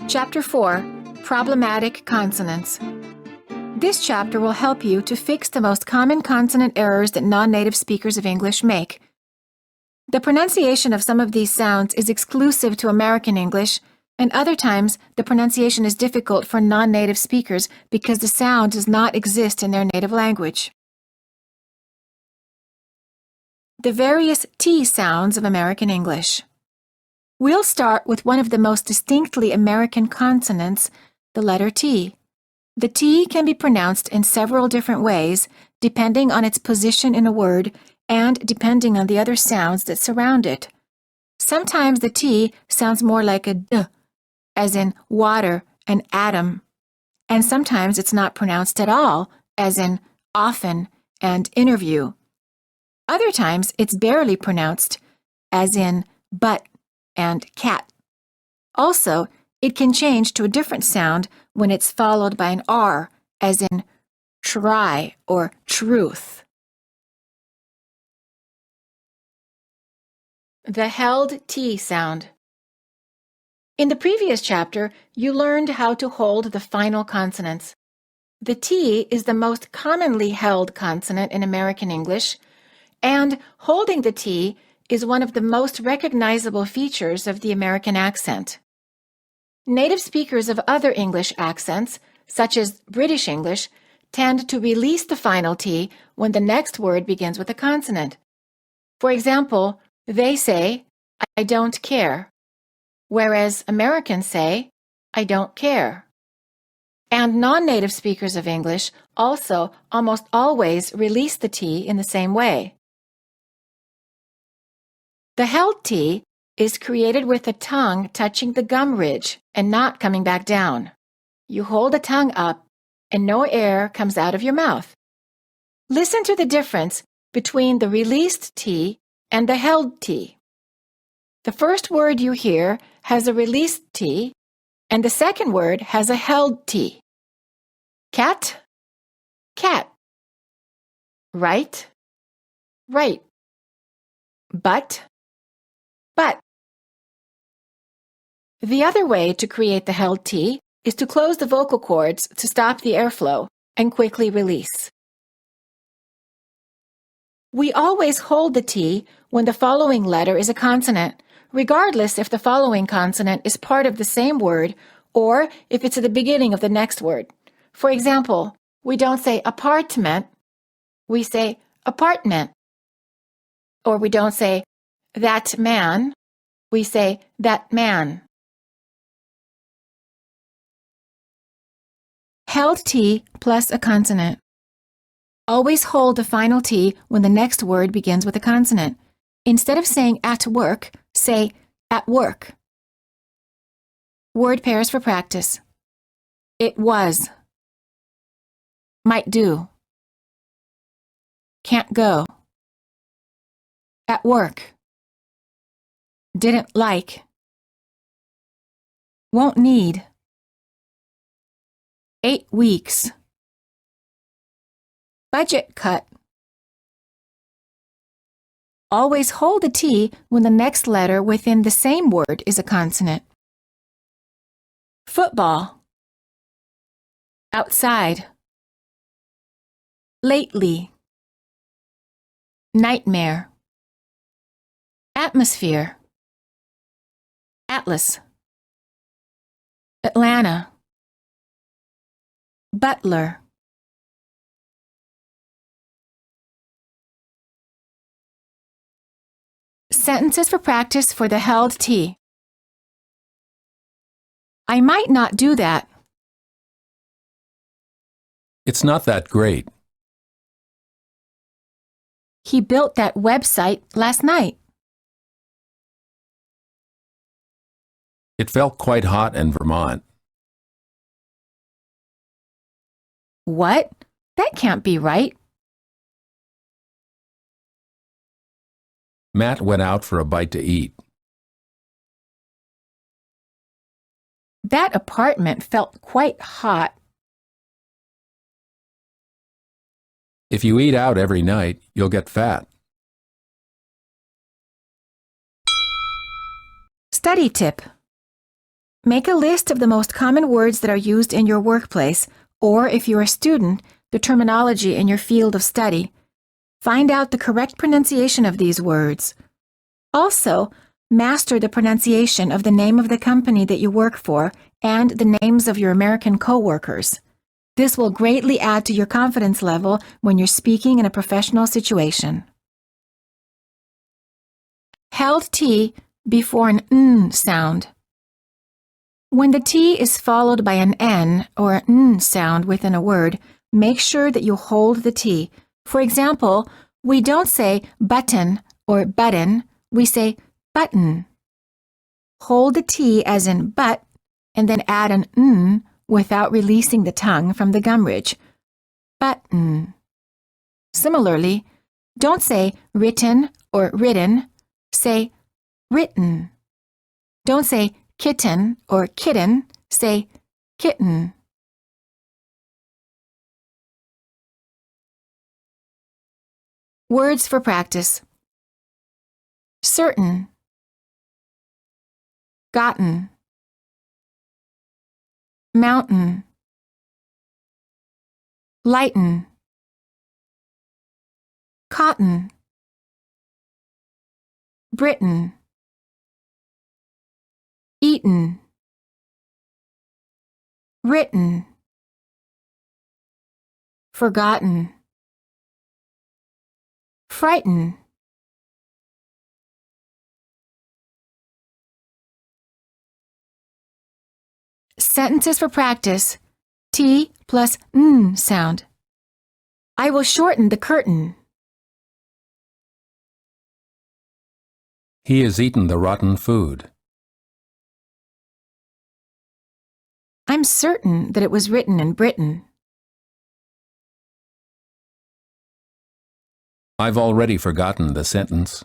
Chapter 4, Problematic Consonants. This chapter will help you to fix the most common consonant errors that non-native speakers of English make. The pronunciation of some of these sounds is exclusive to American English, and other times the pronunciation is difficult for non-native speakers because the sound does not exist in their native language. The various T sounds of American English. We'll start with one of the most distinctly American consonants, the letter T. The T can be pronounced in several different ways, depending on its position in a word and depending on the other sounds that surround it. Sometimes the T sounds more like a D, as in water and atom, and sometimes it's not pronounced at all, as in often and interview. Other times it's barely pronounced, as in but and cat. Also, it can change to a different sound when it's followed by an R, as in try or truth. The held T sound. In the previous chapter, you learned how to hold the final consonants. The T is the most commonly held consonant in American English, and holding the T is one of the most recognizable features of the American accent. Native speakers of other English accents, such as British English, tend to release the final T when the next word begins with a consonant. For example, they say, "I don't care," whereas Americans say, "I don't care." And non-native speakers of English also almost always release the T in the same way. The held T is created with the tongue touching the gum ridge and not coming back down. You hold the tongue up and no air comes out of your mouth. Listen to the difference between the released T and the held T. The first word you hear has a released T, and the second word has a held T. Cat, cat. Right, right. But. The other way to create the held T is to close the vocal cords to stop the airflow and quickly release. We always hold the T when the following letter is a consonant, regardless if the following consonant is part of the same word or if it's at the beginning of the next word. For example, we don't say apartment, we say apartment. Or we don't say that man, we say that man. Held T plus a consonant. Always hold the final T when the next word begins with a consonant. Instead of saying at work, say at work. Word pairs for practice. It was. Might do. Can't go. At work. Didn't like. Won't need. 8 weeks. Budget cut. Always hold the T when the next letter within the same word is a consonant. Football. Outside. Lately. Nightmare. Atmosphere. Atlas. Atlanta. Butler. Sentences for practice for the held T. I might not do that. It's not that great. He built that website last night. It felt quite hot in Vermont. What? That can't be right. Matt went out for a bite to eat. That apartment felt quite hot. If you eat out every night, you'll get fat. Study tip. Make a list of the most common words that are used in your workplace, or if you're a student, the terminology in your field of study. Find out the correct pronunciation of these words. Also, master the pronunciation of the name of the company that you work for and the names of your American coworkers. This will greatly add to your confidence level when you're speaking in a professional situation. Held T before an N sound. When the T is followed by an N or N sound within a word, make sure that you hold the T. For example, we don't say button or button, we say button. Hold the T as in but, and then add an N without releasing the tongue from the gum ridge. Button. Similarly, don't say written or ridden, say written. Don't say kitten or kitten, say kitten. Words for practice. Certain, gotten, mountain, lighten, cotton, Britain, eaten, written, forgotten, frighten. Sentences for practice. T plus N sound. I will shorten the curtain. He has eaten the rotten food. I'm certain that it was written in Britain. I've already forgotten the sentence.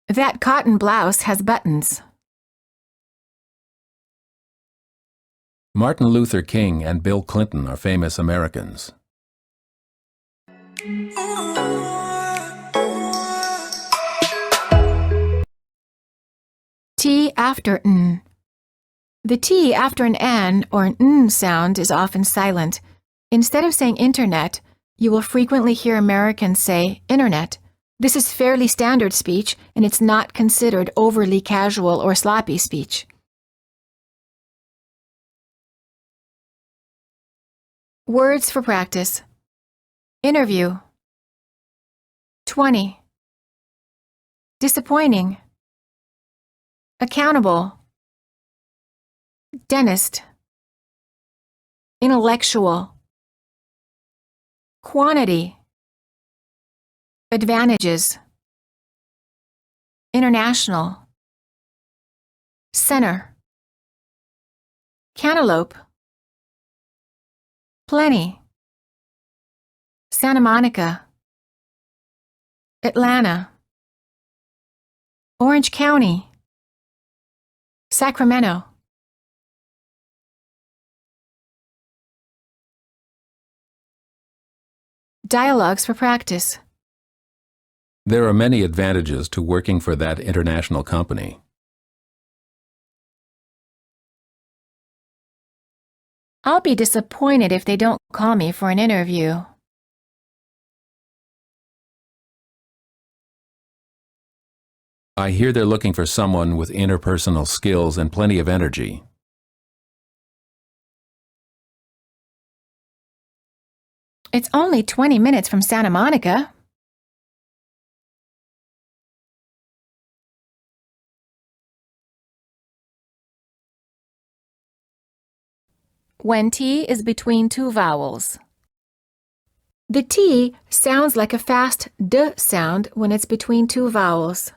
That cotton blouse has buttons. Martin Luther King and Bill Clinton are famous Americans. T after N. The T after an N or an N sound is often silent. Instead of saying internet, you will frequently hear Americans say internet. This is fairly standard speech, and it's not considered overly casual or sloppy speech. Words for practice. Interview. 20. Disappointing. Accountable. Dentist. Intellectual. Quantity. Advantages. International. Center. Cantaloupe. Plenty. Santa Monica. Atlanta. Orange County. Sacramento. Dialogues for practice. There are many advantages to working for that international company. I'll be disappointed if they don't call me for an interview. I hear they're looking for someone with interpersonal skills and plenty of energy. It's only 20 minutes from Santa Monica. When T is between two vowels. The T sounds like a fast D sound when it's between two vowels.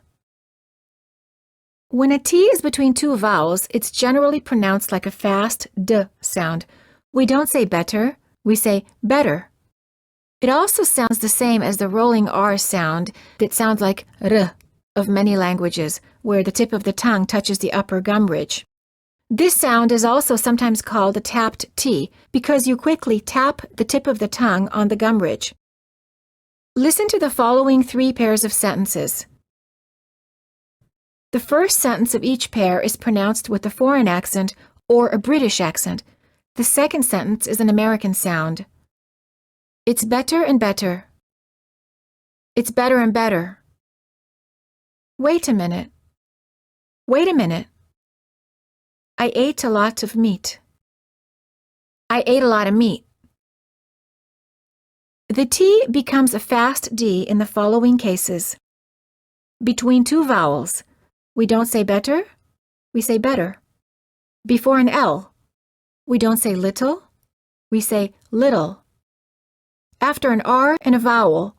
When a T is between two vowels, it's generally pronounced like a fast D sound. We don't say better, we say better. It also sounds the same as the rolling R sound that sounds like R of many languages, where the tip of the tongue touches the upper gum ridge. This sound is also sometimes called a tapped T because you quickly tap the tip of the tongue on the gum ridge. Listen to the following 3 pairs of sentences. The first sentence of each pair is pronounced with a foreign accent or a British accent. The second sentence is an American sound. It's better and better. It's better and better. Wait a minute. Wait a minute. I ate a lot of meat. I ate a lot of meat. The T becomes a fast D in the following cases. Between two vowels, we don't say better, we say better. Before an L, we don't say little, we say little. After an R and a vowel,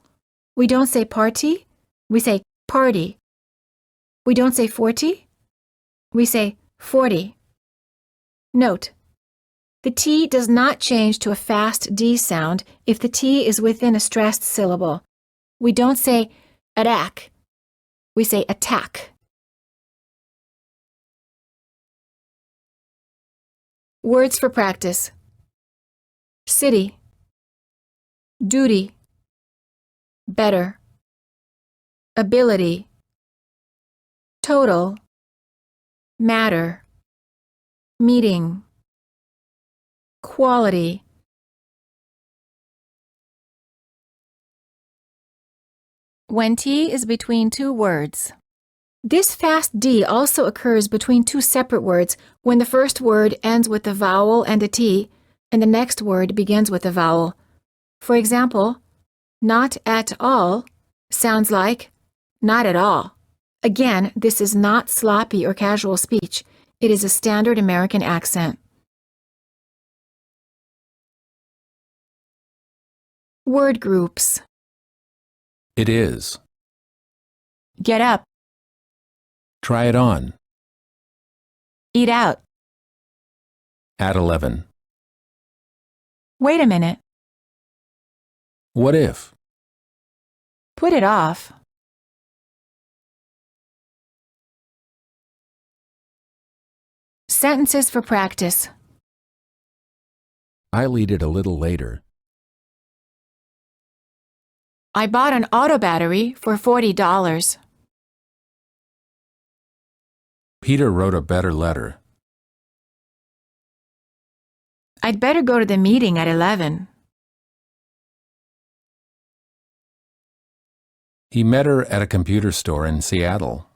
we don't say party, we say party. We don't say 40, we say 40. Note, the T does not change to a fast D sound if the T is within a stressed syllable. We don't say attack, we say attack. Words for practice. City, duty, better, ability, total, matter, meeting, quality. When T is between two words. This fast D also occurs between two separate words when the first word ends with a vowel and a T, and the next word begins with a vowel. For example, not at all sounds like not at all. Again, this is not sloppy or casual speech. It is a standard American accent. Word groups. It is. Get up. Try it on. Eat out. At 11. Wait a minute. What if? Put it off. Sentences for practice. I'll eat it a little later. I bought an auto battery for $40. Peter wrote a better letter. I'd better go to the meeting at 11. He met her at a computer store in Seattle.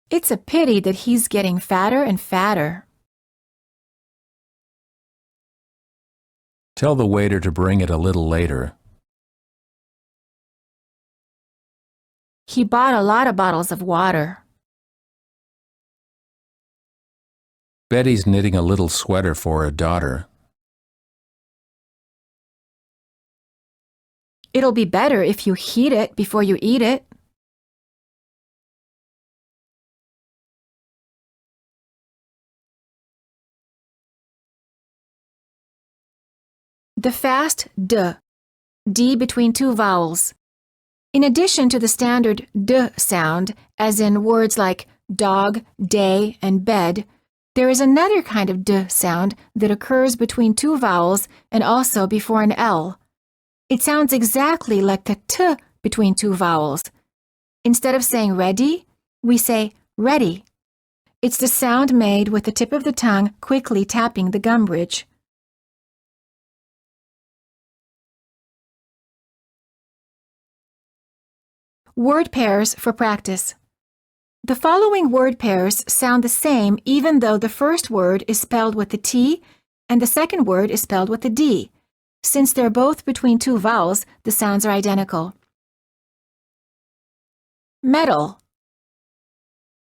It's a pity that he's getting fatter and fatter. Tell the waiter to bring it a little later. He bought a lot of bottles of water. Betty's knitting a little sweater for her daughter. It'll be better if you heat it before you eat it. The fast D between two vowels. In addition to the standard D sound, as in words like dog, day, and bed, there is another kind of D sound that occurs between two vowels and also before an L. It sounds exactly like the T between two vowels. Instead of saying ready, we say ready. It's the sound made with the tip of the tongue quickly tapping the gum bridge. Word pairs for practice. The following word pairs sound the same even though the first word is spelled with the T and the second word is spelled with the D. Since they're both between two vowels, the sounds are identical. Medal.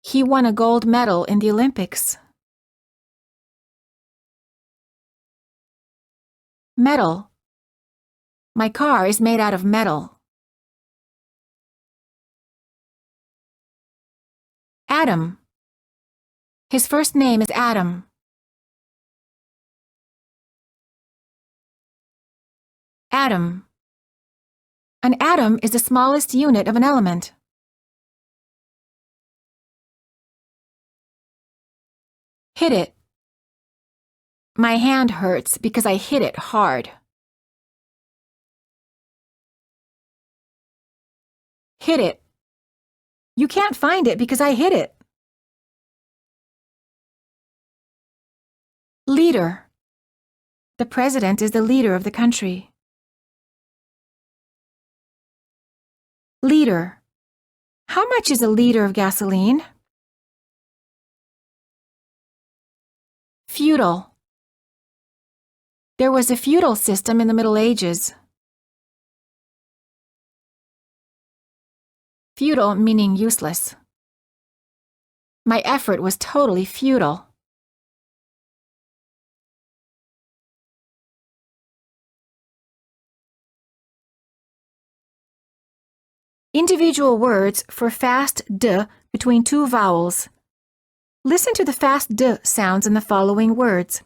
He won a gold medal in the Olympics. Metal. My car is made out of metal. Adam. His first name is Adam. Atom. An atom is the smallest unit of an element. Hit it. My hand hurts because I hit it hard. Hit it. You can't find it because I hid it. Leader. The president is the leader of the country. Liter. How much is a liter of gasoline? Feudal. There was a feudal system in the Middle Ages. Futile meaning useless. My effort was totally futile. Individual words for fast d between two vowels. Listen to the fast d sounds in the following words.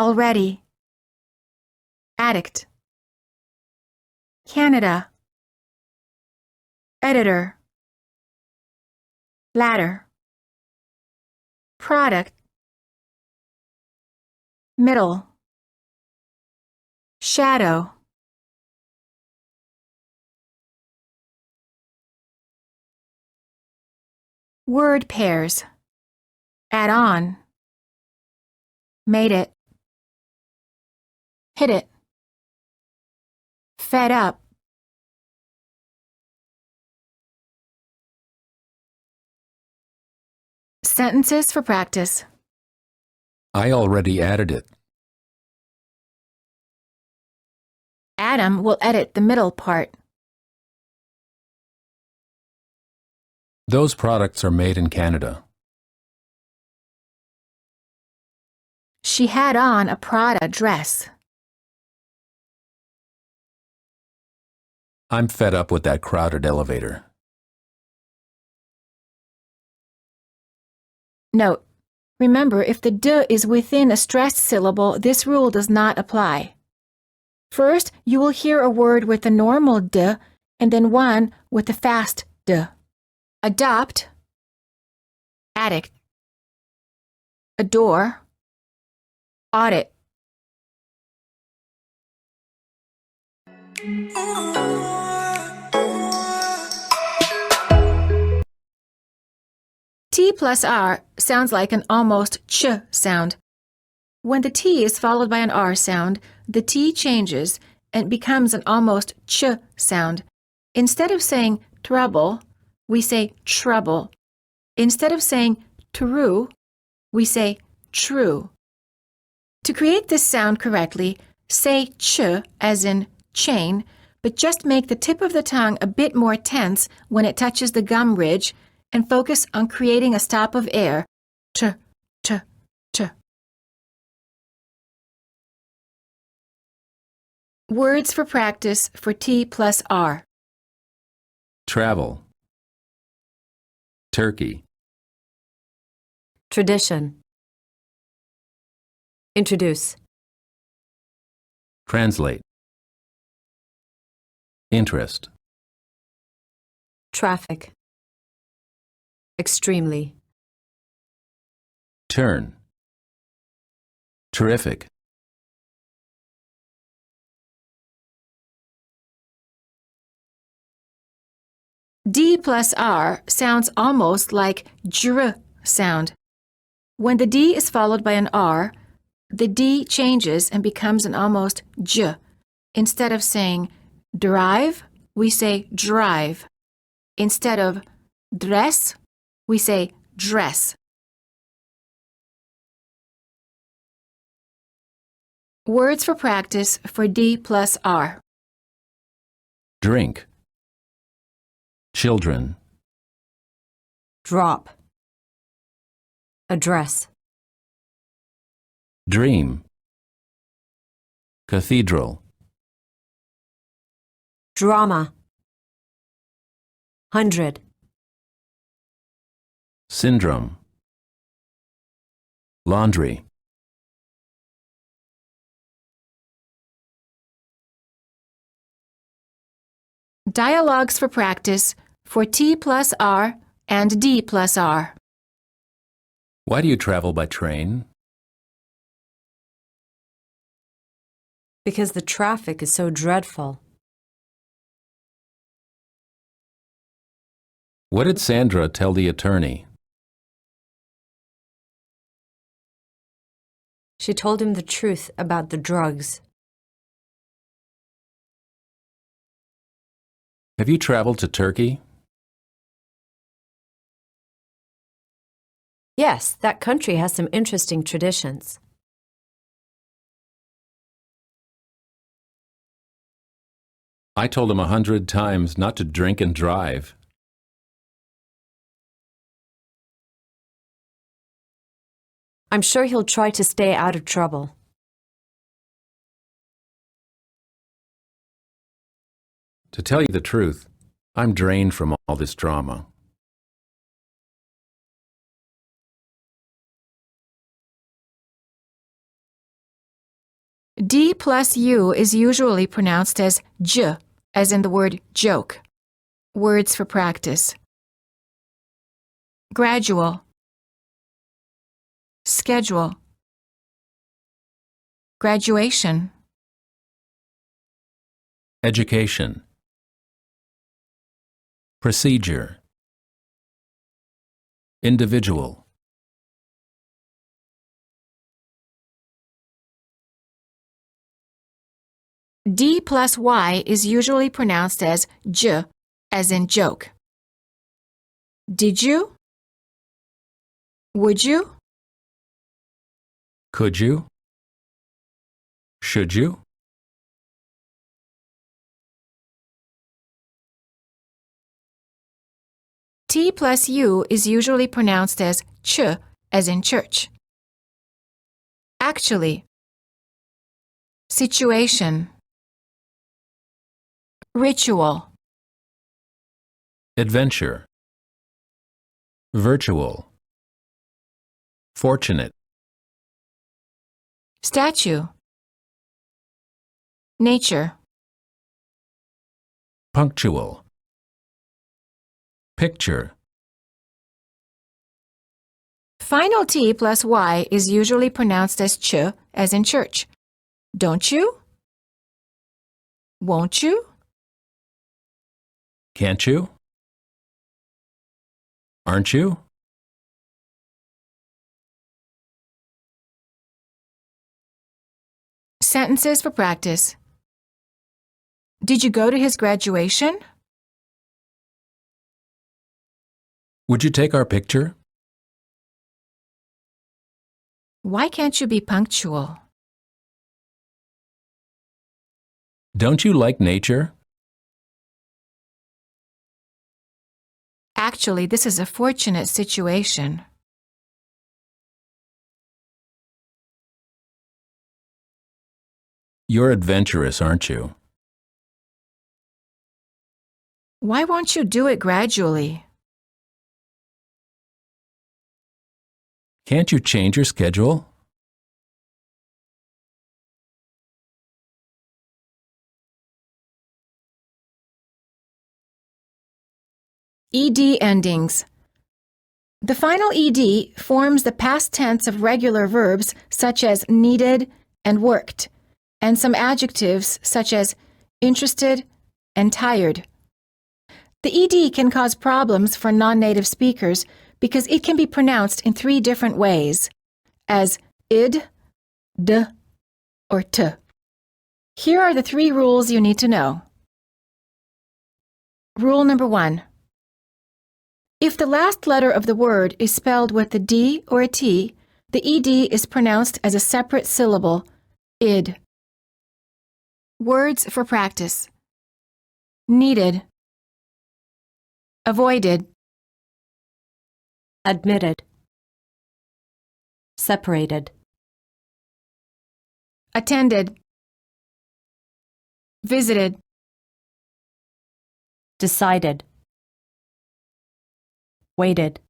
Already. Addict. Canada. Editor. Ladder. Product. Middle. Shadow. Word pairs. Add on. Made it. Hit it. Fed up. Sentences for practice. I already added it. Adam will edit the middle part. Those products are made in Canada. She had on a Prada dress. I'm fed up with that crowded elevator. Note: remember, if the d is within a stressed syllable, this rule does not apply. First, you will hear a word with the normal d and then one with the fast d. Adopt, addict, adore, audit. T plus R sounds like an almost ch sound. When the T is followed by an R sound, the T changes and becomes an almost ch sound. Instead of saying trouble, we say trouble. Instead of saying true, we say true. To create this sound correctly, say ch as in chain, but just make the tip of the tongue a bit more tense when it touches the gum ridge and focus on creating a stop of air. Ch, ch, ch. Words for practice for T plus R. Travel. Turkey. Tradition. Introduce. Translate. Interest. Traffic. Extremely. Turn. Terrific. D plus R sounds almost like dr sound. When the D is followed by an R, the D changes and becomes an almost j. Instead of saying drive, we say drive. Instead of dress, we say dress. Words for practice for D plus R. Drink. Children. Drop. Address. Dream. Cathedral. Drama. 100. Syndrome. Laundry. Dialogues for practice for T plus R and D plus R. Why do you travel by train? Because the traffic is so dreadful. What did Sandra tell the attorney? She told him the truth about the drugs. Have you traveled to Turkey? Yes, that country has some interesting traditions. I told him 100 times not to drink and drive. I'm sure he'll try to stay out of trouble. To tell you the truth, I'm drained from all this drama. D plus U is usually pronounced as j, as in the word joke. Words for practice. Gradual. Schedule. Graduation. Education. Procedure. Individual. D plus Y is usually pronounced as j, as in joke. Did you? Would you? Could you? Should you? T plus U is usually pronounced as ch, as in church. Actually. Situation. Ritual. Adventure. Virtual. Fortunate. Statue. Nature. Punctual. Picture. Final T plus Y is usually pronounced as ch, as in church. Don't you? Won't you? Can't you? Aren't you? Sentences for practice. Did you go to his graduation? Would you take our picture? Why can't you be punctual? Don't you like nature? Actually, this is a fortunate situation. You're adventurous, aren't you? Why won't you do it gradually? Can't you change your schedule? ED endings. The final ED forms the past tense of regular verbs such as needed and worked, and some adjectives such as interested and tired. The ED can cause problems for non-native speakers because it can be pronounced in 3 different ways, as id, d, or t. Here are the 3 rules you need to know. Rule number 1. If the last letter of the word is spelled with a D or a T, the ED is pronounced as a separate syllable, id. Words for practice. Needed. Avoided. Admitted. Separated. Attended. Visited. Decided. Waited.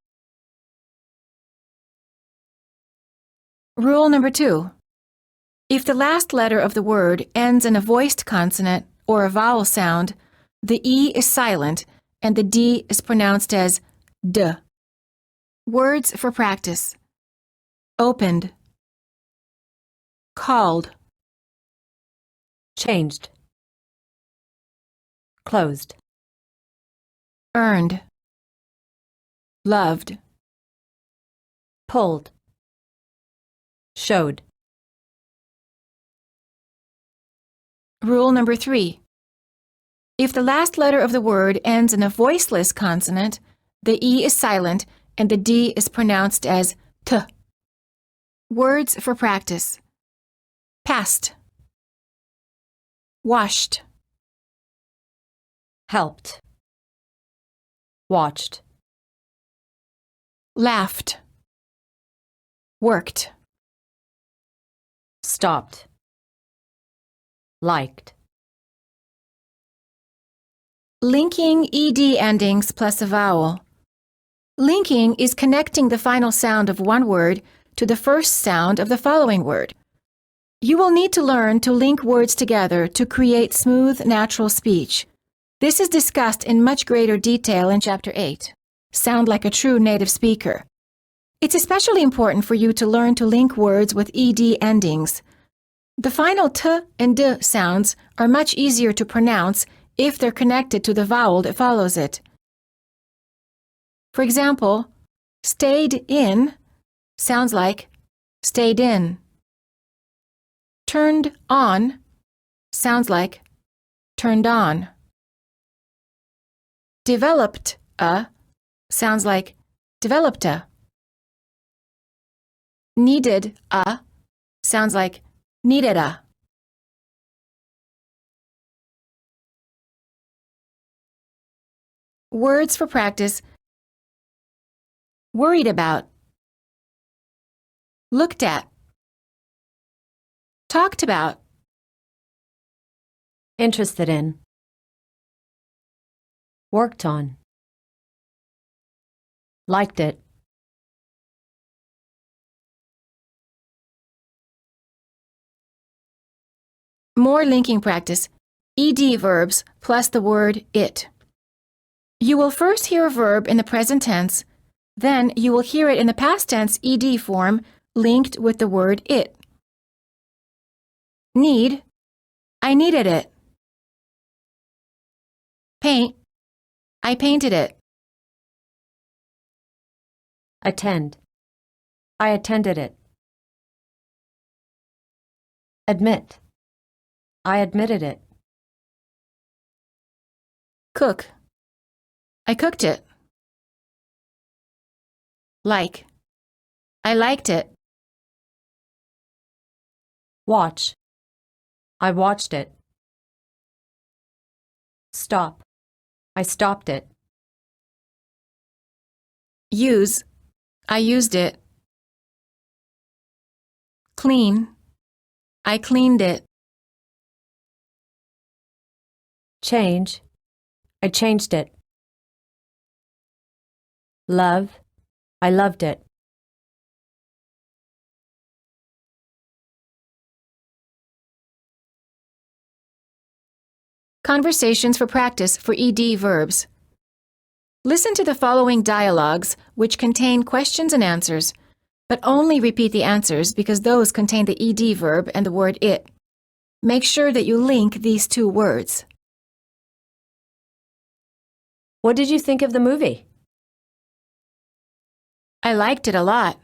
Rule number 2. If the last letter of the word ends in a voiced consonant or a vowel sound, the E is silent and the D is pronounced as D. Words for practice. Opened. Called. Changed. Closed. Earned. loved. pulled, showed. Rule number 3. If the last letter of the word ends in a voiceless consonant, the E is silent and the D is pronounced as T. Words for practice. Passed. Washed. Helped, watched, Laughed. Worked. stopped, liked. Linking ED endings plus a vowel. Linking is connecting the final sound of one word to the first sound of the following word. You will need to learn to link words together to create smooth, natural speech. This is discussed in much greater detail in Chapter 8. Sound like a true native speaker. It's especially important for you to learn to link words with ED endings. The final T and D sounds are much easier to pronounce if they're connected to the vowel that follows it. For example, stayed in sounds like stayed in. Turned on sounds like turned on. Developed a sounds like developed a. Needed a sounds like needed a. Words for practice. Worried about. Looked at. Talked about. Interested in, worked on, liked it. More linking practice. ED verbs plus the word it. You will first hear a verb in the present tense, then you will hear it in the past tense ED form linked with the word it. Need. I needed it. Paint. I painted it. Attend, I attended it. Admit, I admitted it. Cook. I cooked it. Like. I liked it. Watch, I watched it. Stop, I stopped it. Use. I used it. Clean. I cleaned it. Change, I changed it. Love, I loved it. Conversations for practice for ED verbs. Listen to the following dialogues, which contain questions and answers, but only repeat the answers because those contain the ED verb and the word it. Make sure that you link these two words. What did you think of the movie? I liked it a lot.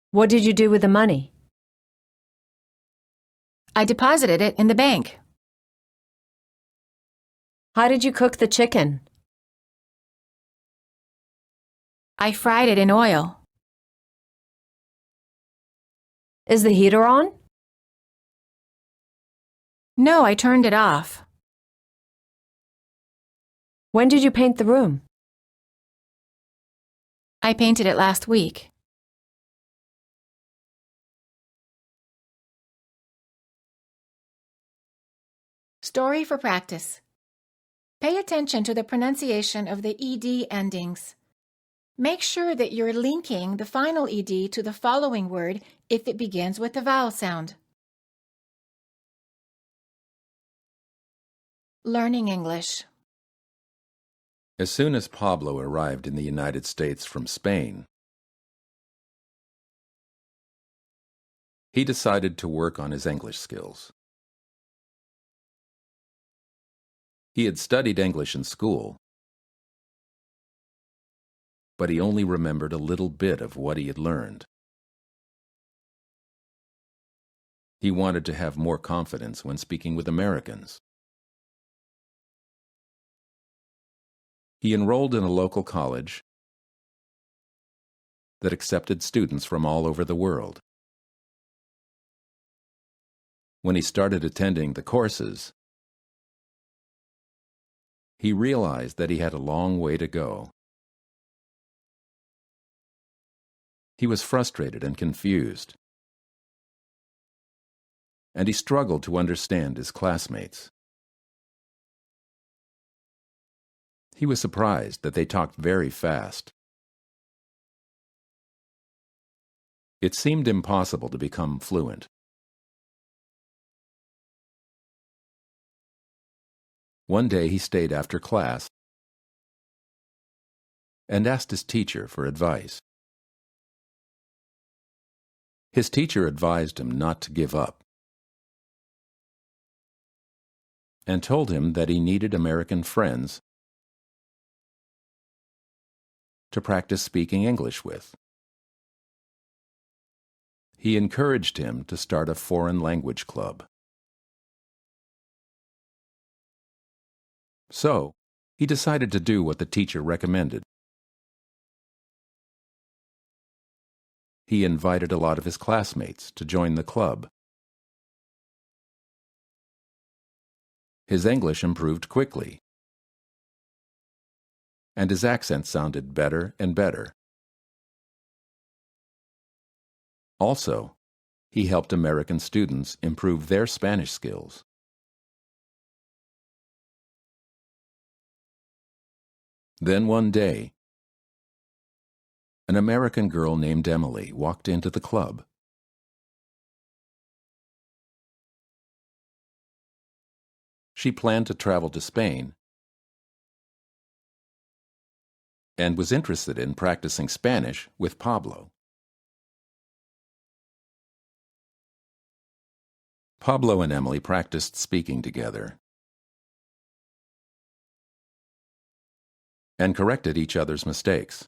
What did you do with the money? I deposited it in the bank. How did you cook the chicken? I fried it in oil. Is the heater on? No, I turned it off. When did you paint the room? I painted it last week. Story for practice. Pay attention to the pronunciation of the ED endings. Make sure that you're linking the final ED to the following word if it begins with the vowel sound. Learning English. As soon as Pablo arrived in the United States from Spain, he decided to work on his English skills. He had studied English in school, but he only remembered a little bit of what he had learned. He wanted to have more confidence when speaking with Americans. He enrolled in a local college that accepted students from all over the world. When he started attending the courses, he realized that he had a long way to go. He was frustrated and confused, and he struggled to understand his classmates. He was surprised that they talked very fast. It seemed impossible to become fluent. One day he stayed after class and asked his teacher for advice. His teacher advised him not to give up and told him that he needed American friends to practice speaking English with. He encouraged him to start a foreign language club. So, he decided to do what the teacher recommended. He invited a lot of his classmates to join the club. His English improved quickly, and his accent sounded better and better. Also, he helped American students improve their Spanish skills. Then one day, an American girl named Emily walked into the club. She planned to travel to Spain and was interested in practicing Spanish with Pablo. Pablo and Emily practiced speaking together and corrected each other's mistakes.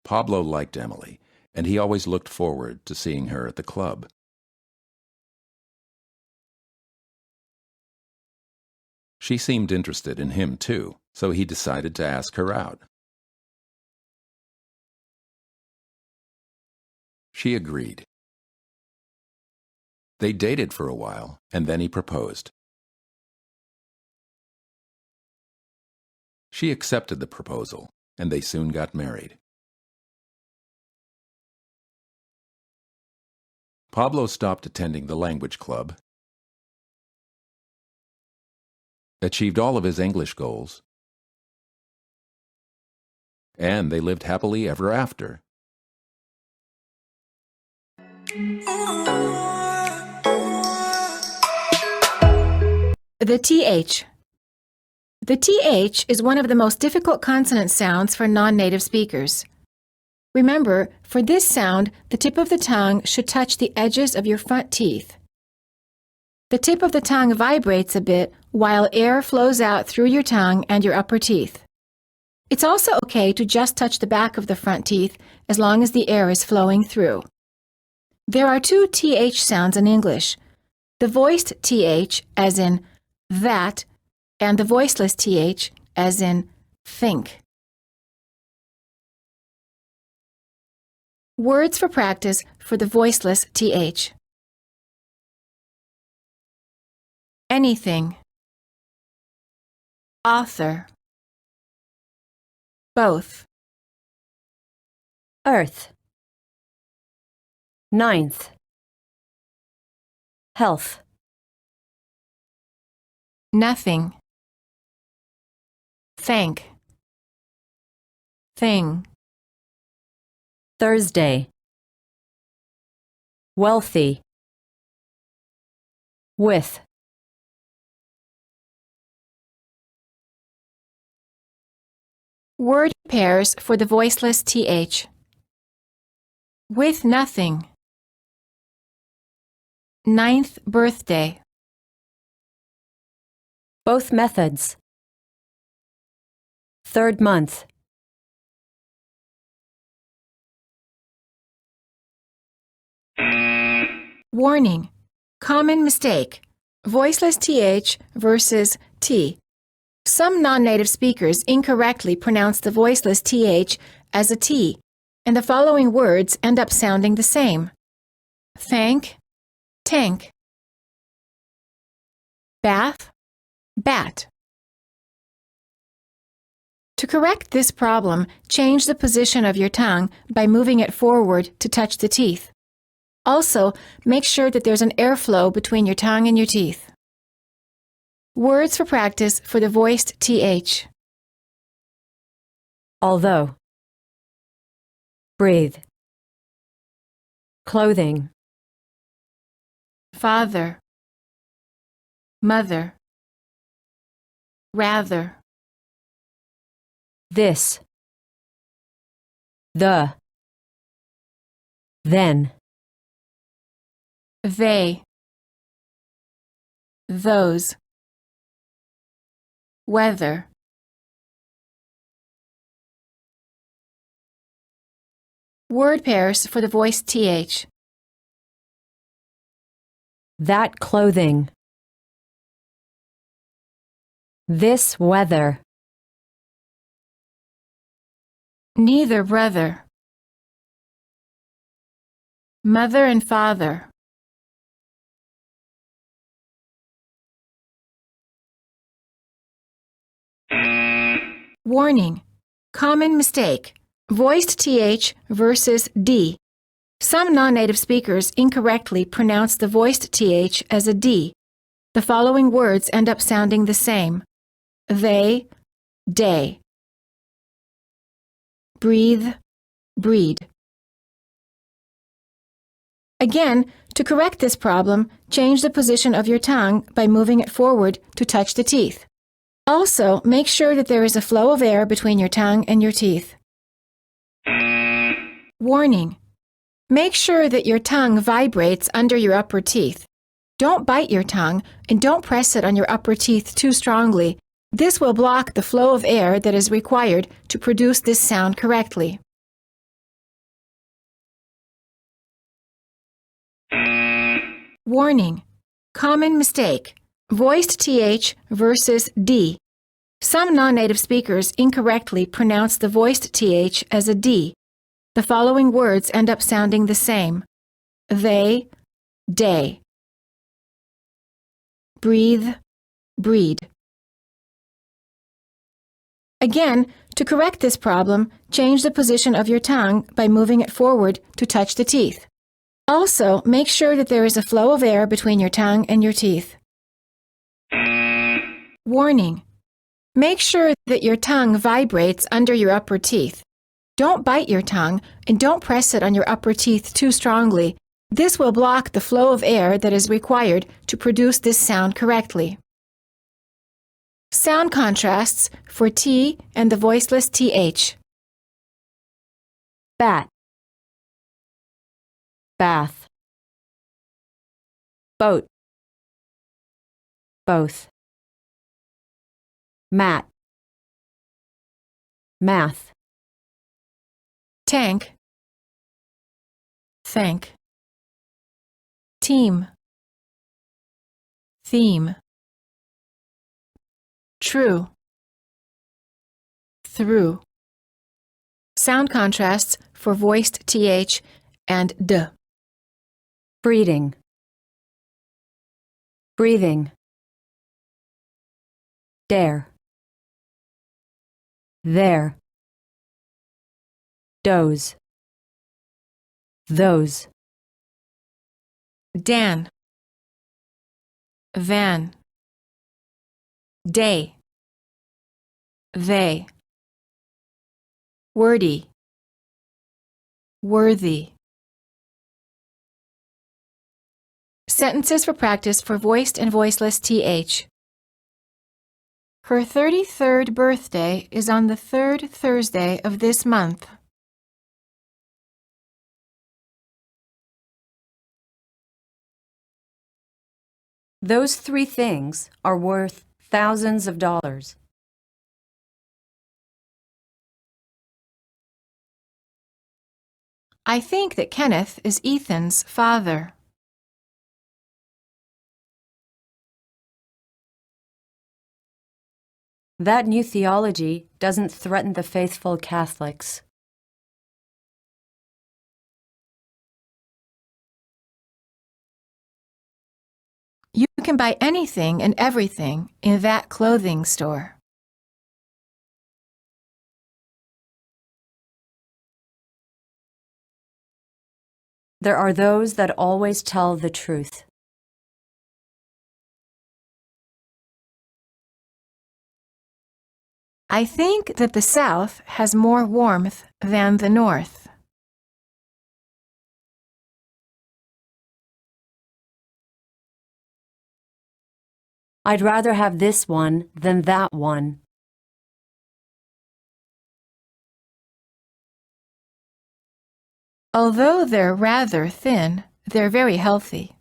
Pablo liked Emily, and he always looked forward to seeing her at the club. She seemed interested in him too, so he decided to ask her out. She agreed. They dated for a while, and then he proposed. She accepted the proposal, and they soon got married. Pablo stopped attending the language club, achieved all of his English goals, and they lived happily ever after. The TH. The TH is one of the most difficult consonant sounds for non-native speakers. Remember, for this sound, the tip of the tongue should touch the edges of your front teeth. The tip of the tongue vibrates a bit while air flows out through your tongue and your upper teeth. It's also okay to just touch the back of the front teeth as long as the air is flowing through. There are two TH sounds in English: the voiced TH, as in that, and the voiceless TH, as in think. Words for practice for the voiceless TH. Anything. Author. Both. Earth. Ninth. Health. Nothing. Thank. Thing. Thursday. Wealthy. With. Word pairs for the voiceless TH. With nothing. Ninth birthday. Both methods. Third month. Warning. Common mistake. Voiceless TH versus T. Some non-native speakers incorrectly pronounce the voiceless TH as a T, and the following words end up sounding the same. Thank, tank. Bath, bat. To correct this problem, change the position of your tongue by moving it forward to touch the teeth. Also, make sure that there's an airflow between your tongue and your teeth. Words for practice for the voiced TH. Although. Breathe. Clothing. Father, mother, rather. This. The. Then. They, those. Weather. Word pairs for the voiced TH. That clothing. This weather. Neither brother. Mother and father. Warning. Common mistake. Voiced TH versus D. Some non-native speakers incorrectly pronounce the voiced TH as a D. The following words end up sounding the same. They, day. Breathe, breed. Again, to correct this problem, change the position of your tongue by moving it forward to touch the teeth. Also, make sure that there is a flow of air between your tongue and your teeth. Warning. Make sure that your tongue vibrates under your upper teeth. Don't bite your tongue and don't press it on your upper teeth too strongly. This will block the flow of air that is required to produce this sound correctly. Warning. Common mistake. Voiced TH versus D. Some non-native speakers incorrectly pronounce the voiced TH as a D. The following words end up sounding the same. They, day. Breathe, breed. Again, to correct this problem, change the position of your tongue by moving it forward to touch the teeth. Also, make sure that there is a flow of air between your tongue and your teeth. Warning. Make sure that your tongue vibrates under your upper teeth. Don't bite your tongue and don't press it on your upper teeth too strongly. This will block the flow of air that is required to produce this sound correctly. Sound contrasts for T and the voiceless TH. Bat. Bath. Boat. Both. Mat. Math. Tank. Thank. Team. Theme. True. Through. Sound contrasts for voiced TH and D. Breeding. Breathing. Dare. There. Doze. Those. Dan. Van. Day. They. Wordy. Worthy. Sentences for practice for voiced and voiceless TH. Her 33rd birthday is on the 3rd Thursday of this month. Those three things are worth thousands of dollars. I think that Kenneth is Ethan's father. That new theology doesn't threaten the faithful Catholics. You can buy anything and everything in that clothing store. There are those that always tell the truth. I think that the South has more warmth than the North. I'd rather have this one than that one. Although they're rather thin, they're very healthy.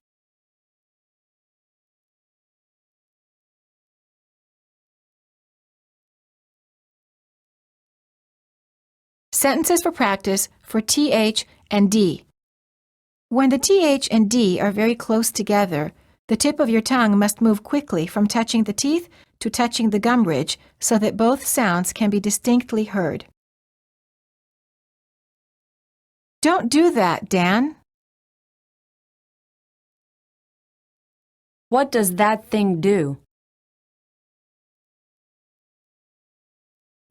Sentences for practice for TH and D. When the TH and D are very close together, the tip of your tongue must move quickly from touching the teeth to touching the gum ridge so that both sounds can be distinctly heard. Don't do that, Dan. What does that thing do?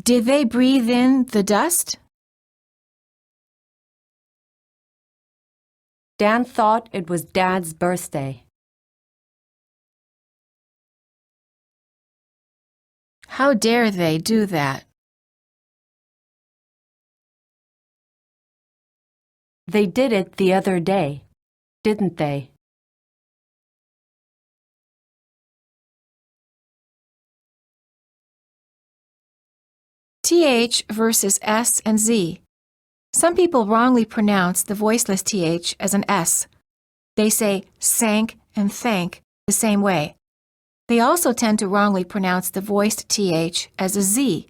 Did they breathe in the dust? Dan thought it was Dad's birthday. How dare they do that? They did it the other day, didn't they? TH versus S and Z. Some people wrongly pronounce the voiceless TH as an S. They say sank and thank the same way. They also tend to wrongly pronounce the voiced TH as a Z.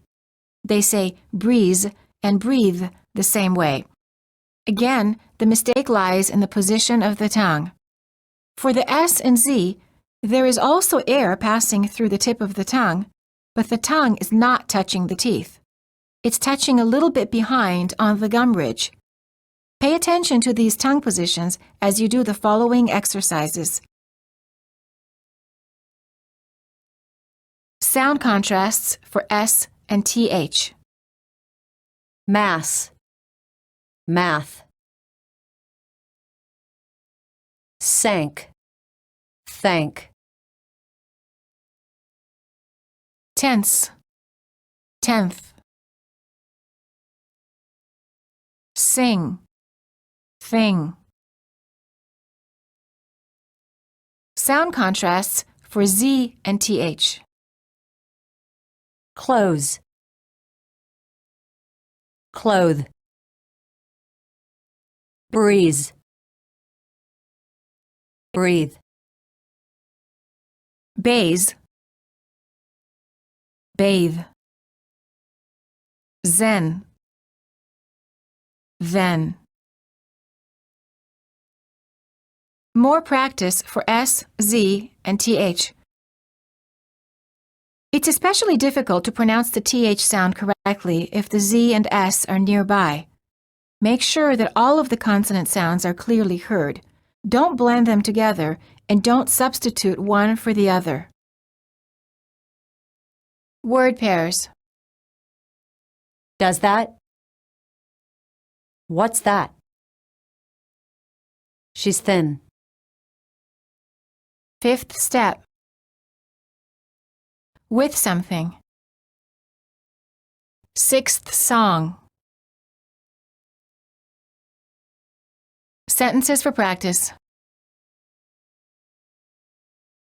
They say breeze and breathe the same way. Again, the mistake lies in the position of the tongue. For the S and Z, there is also air passing through the tip of the tongue, but the tongue is not touching the teeth. It's touching a little bit behind on the gum ridge. Pay attention to these tongue positions as you do the following exercises. Sound contrasts for S and TH. Mass, math. Sank, thank. Tense, tenth. Sing, thing. Sound contrasts for Z and TH. Close, clothe. Breeze, breathe. Bathe, bathe. Zen, then. More practice for S, Z, and TH. It's especially difficult to pronounce the TH sound correctly if the Z and S are nearby. Make sure that all of the consonant sounds are clearly heard. Don't blend them together, and don't substitute one for the other. Word pairs. Does that? What's that? She's thin. Fifth step. With something. Sixth song. Sentences for practice.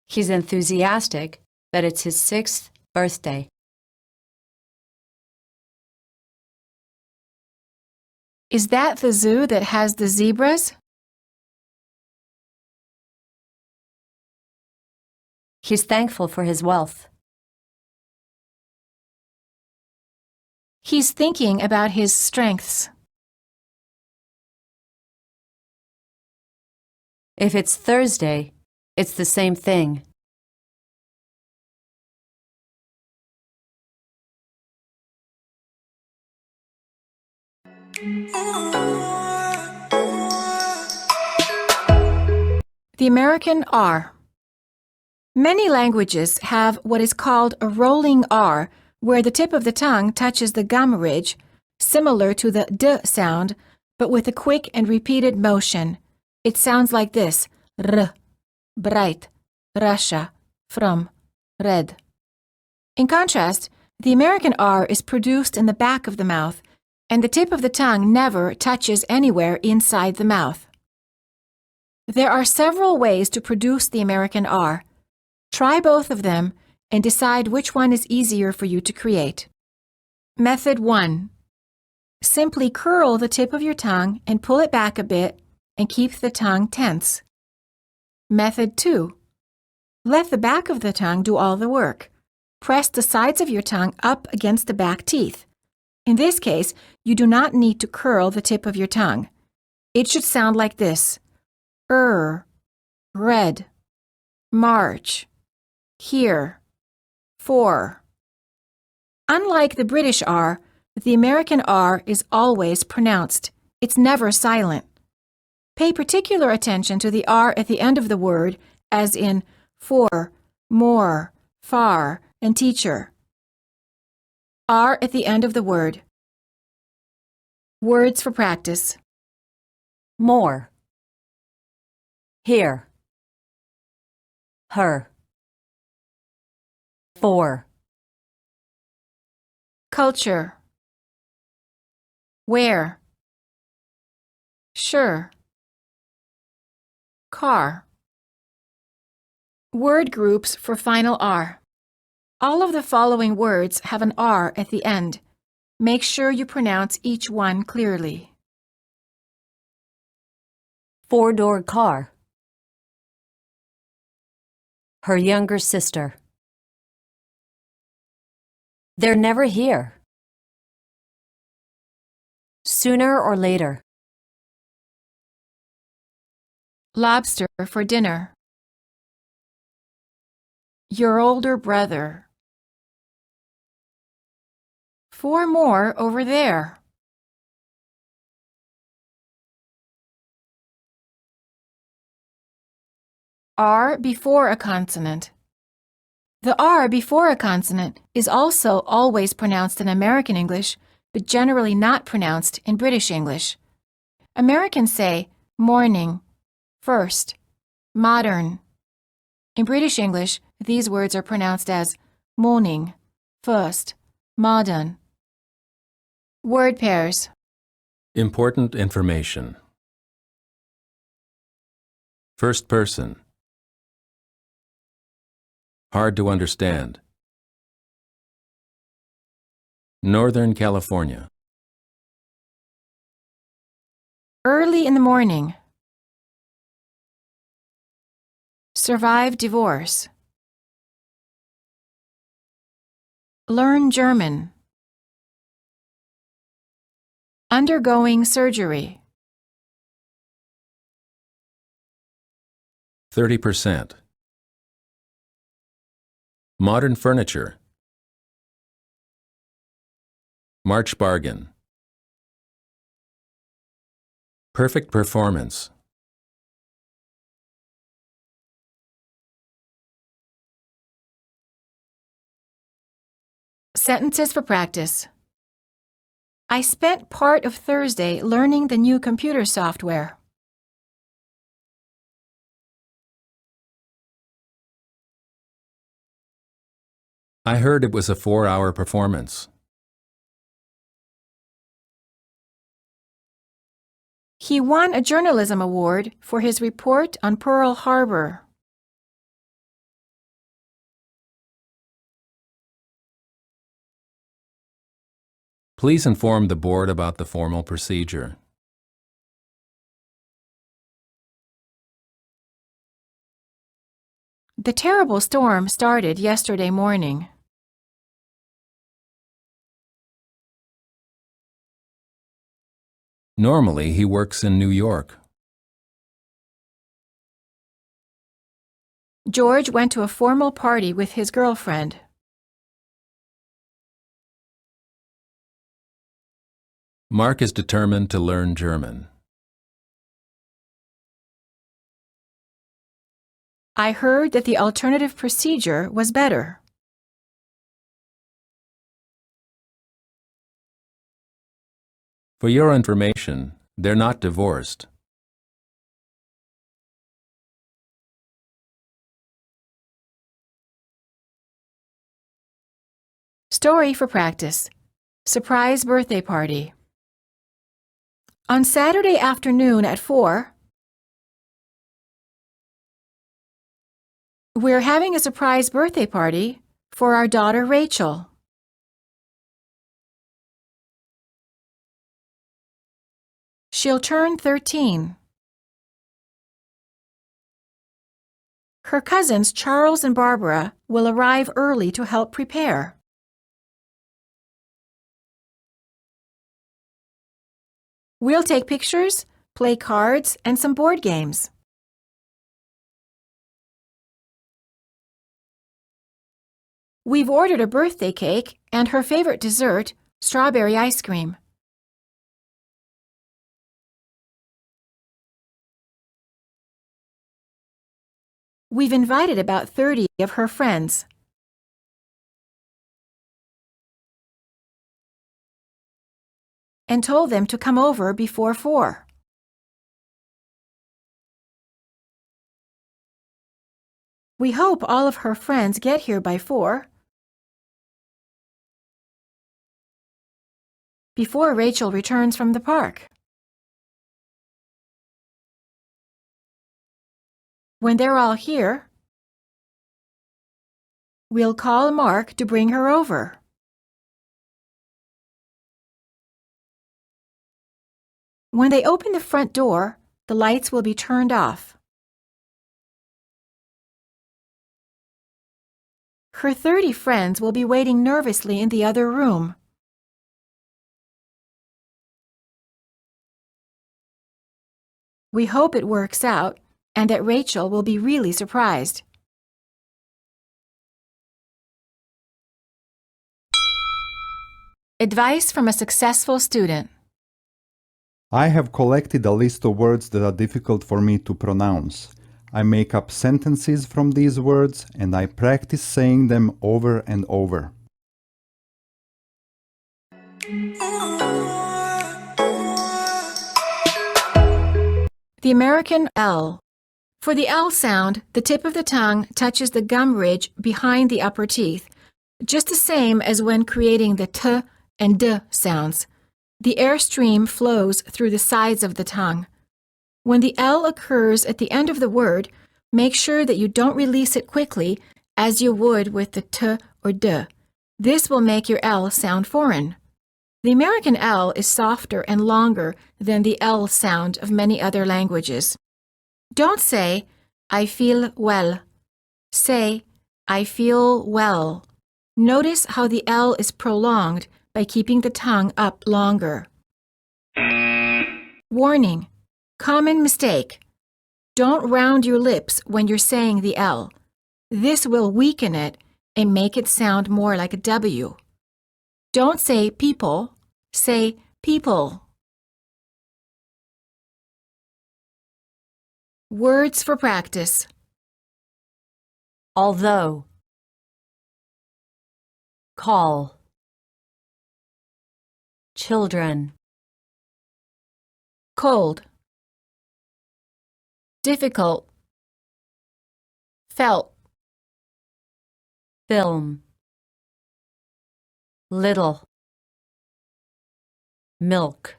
He's enthusiastic that it's his 6th birthday. Is that the zoo that has the zebras? He's thankful for his wealth. He's thinking about his strengths. If it's Thursday, it's the same thing. The American R. Many languages have what is called a rolling R, where the tip of the tongue touches the gum ridge, similar to the D sound, but with a quick and repeated motion. It sounds like this: R, bright, Russia, from, red. In contrast, the American R is produced in the back of the mouth, and the tip of the tongue never touches anywhere inside the mouth. There are several ways to produce the American R. Try both of them and decide which one is easier for you to create. Method 1. Simply curl the tip of your tongue and pull it back a bit and keep the tongue tense. Method 2. Let the back of the tongue do all the work. Press the sides of your tongue up against the back teeth. In this case, you do not need to curl the tip of your tongue. It should sound like this: red, March, here, for. Unlike the British R, the American R is always pronounced. It's never silent. Pay particular attention to the R at the end of the word, as in for, more, far, and teacher. R at the end of the word. Words for practice. More. Here. Her. For. Culture. Where. Sure. Car. Word groups for final R. All of the following words have an R at the end. Make sure you pronounce each one clearly. Four-door car. Her younger sister. They're never here. Sooner or later. Lobster for dinner. Your older brother. 4 more over there. R before a consonant. The R before a consonant is also always pronounced in American English, but generally not pronounced in British English. Americans say morning, first, modern. In British English, these words are pronounced as morning, first, modern. Word pairs. Important information. First person. Hard to understand. Northern California. Early in the morning. Survive divorce. Learn German. Undergoing surgery. 30%. Modern furniture. March bargain. Perfect performance. Sentences for practice. I spent part of Thursday learning the new computer software. I heard it was a 4-hour performance. He won a journalism award for his report on Pearl Harbor. Please inform the board about the formal procedure. The terrible storm started yesterday morning. Normally, he works in New York. George went to a formal party with his girlfriend. Mark is determined to learn German. I heard that the alternative procedure was better. For your information, they're not divorced. Story for practice. Surprise birthday party. On Saturday afternoon at 4, we're having a surprise birthday party for our daughter Rachel. She'll turn 13. Her cousins Charles and Barbara will arrive early to help prepare. We'll take pictures, play cards, and some board games. We've ordered a birthday cake and her favorite dessert, strawberry ice cream. We've invited about 30 of her friends. And told them to come over before 4. We hope all of her friends get here by 4, before Rachel returns from the park. When they're all here, we'll call Mark to bring her over. When they open the front door, the lights will be turned off. Her 30 friends will be waiting nervously in the other room. We hope it works out and that Rachel will be really surprised. Advice from a successful student. I have collected a list of words that are difficult for me to pronounce. I make up sentences from these words and I practice saying them over and over. The American L. For the L sound, the tip of the tongue touches the gum ridge behind the upper teeth, just the same as when creating the T and D sounds. The air stream flows through the sides of the tongue. When the L occurs at the end of the word, make sure that you don't release it quickly as you would with the T or D. This will make your L sound foreign. The American L is softer and longer than the L sound of many other languages. Don't say, I feel well. Say, I feel well. Notice how the L is prolonged by keeping the tongue up longer. Warning: common mistake. Don't round your lips when you're saying the L. This will weaken it and make it sound more like a W. Don't say people, say people. Words for practice. Although. Call. Children. Cold. Difficult. Felt. Film. Little. Milk.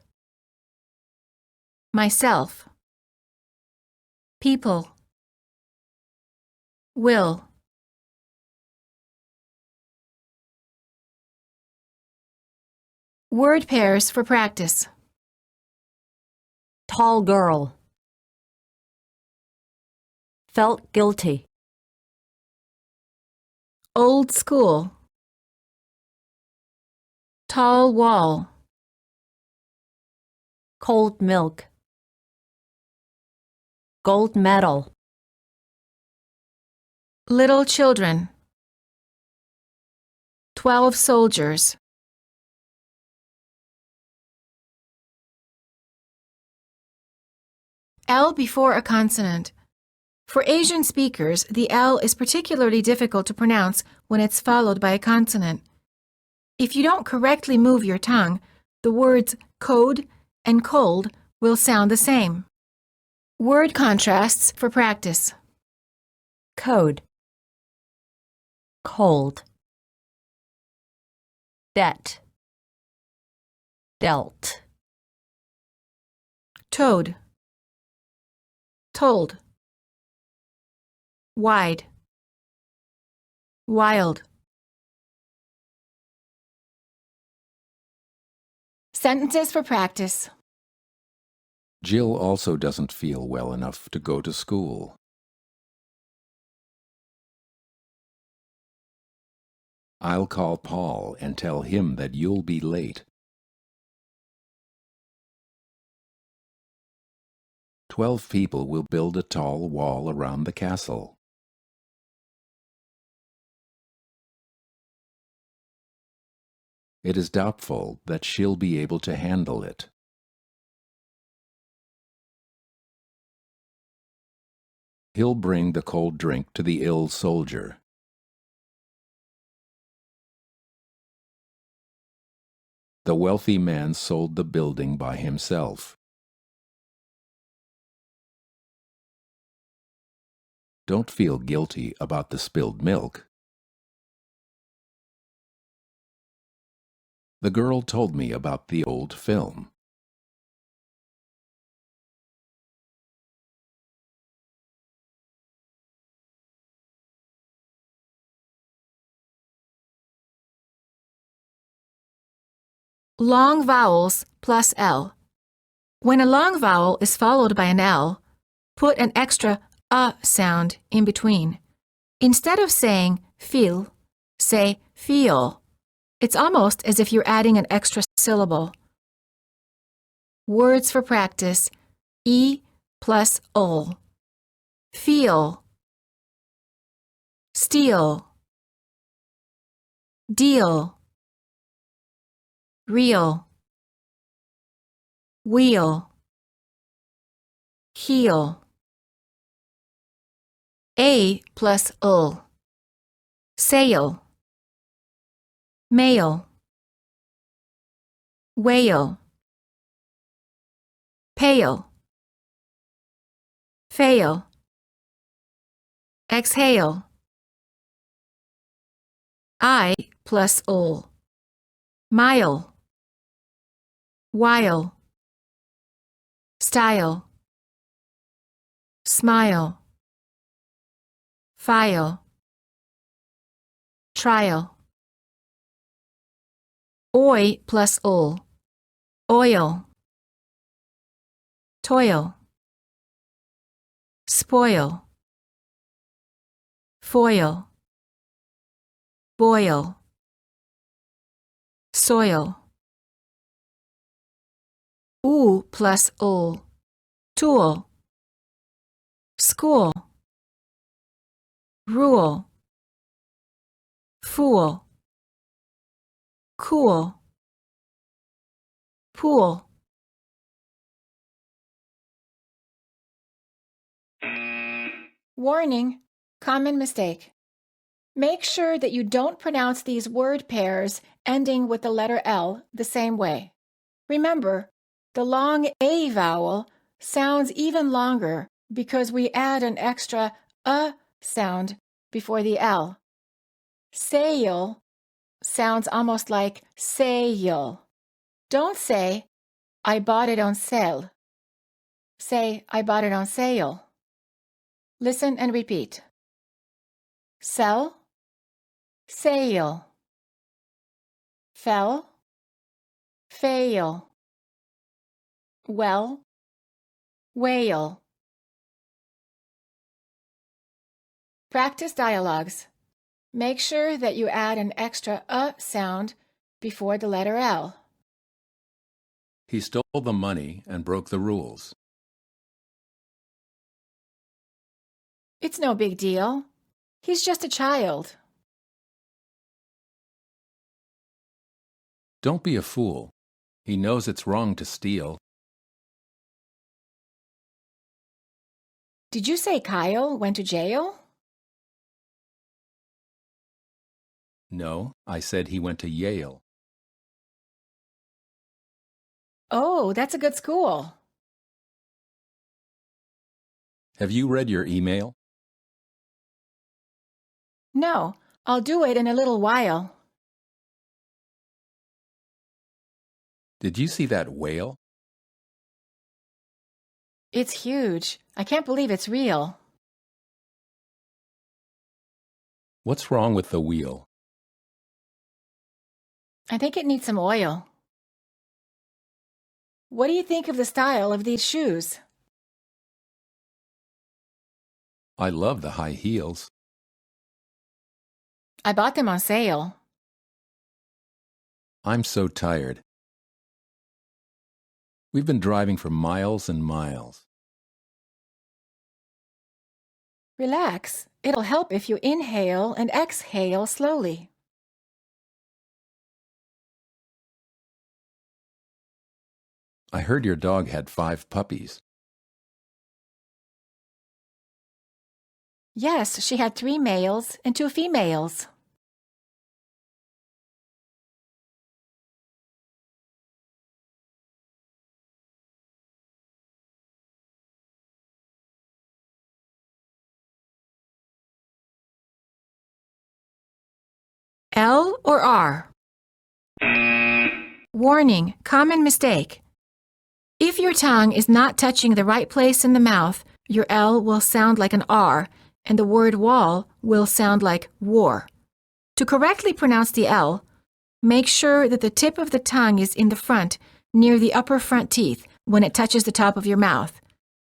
Myself. People. Will. Word pairs for practice. Tall girl. Felt guilty. Old school. Tall wall. Cold milk. Gold medal. Little children. 12 soldiers. L before a consonant. For Asian speakers, the L is particularly difficult to pronounce when it's followed by a consonant. If you don't correctly move your tongue, the words code and cold will sound the same. Word contrasts for practice. Code. Cold. Debt. Dealt. Toad. Told. Wide. Wild. Sentences for practice. Jill also doesn't feel well enough to go to school. I'll call Paul and tell him that you'll be late. 12 people will build a tall wall around the castle. It is doubtful that she'll be able to handle it. He'll bring the cold drink to the ill soldier. The wealthy man sold the building by himself. Don't feel guilty about the spilled milk. The girl told me about the old film. Long vowels plus L. When a long vowel is followed by an L, put an extra sound in between. Instead of saying feel, say feel. It's almost as if you're adding an extra syllable. Words for practice. E plus ol. Feel. Steal. Deal. Real. Wheel. Heel. A plus ul. Sail. Mail. Whale. Pale. Fail. Exhale. I plus ul. Mile. While. Style. Smile. File. Trial. Oi plus ul. Oil. Toil. Spoil. Foil. Boil. Soil. U plus ul. Tool. School. Rule. Fool. Cool. Pool. Warning: common mistake. Make sure that you don't pronounce these word pairs ending with the letter L the same way. Remember, the long A vowel sounds even longer because we add an extra sound before the L. Sail sounds almost like sail. Don't say, I bought it on sale. Say, I bought it on sale. Listen and repeat. Sell, sail. Fell, fail. Well, whale. Practice dialogues. Make sure that you add an extra sound before the letter L. He stole the money and broke the rules. It's no big deal. He's just a child. Don't be a fool. He knows it's wrong to steal. Did you say Kyle went to jail? No, I said he went to Yale. Oh, that's a good school. Have you read your email? No, I'll do it in a little while. Did you see that whale? It's huge. I can't believe it's real. What's wrong with the wheel? I think it needs some oil. What do you think of the style of these shoes? I love the high heels. I bought them on sale. I'm so tired. We've been driving for miles and miles. Relax. It'll help if you inhale and exhale slowly. I heard your dog had 5 puppies. Yes, she had 3 males and 2 females. L or R? Warning, common mistake. If your tongue is not touching the right place in the mouth, your L will sound like an R, and the word wall will sound like war. To correctly pronounce the L, make sure that the tip of the tongue is in the front, near the upper front teeth, when it touches the top of your mouth.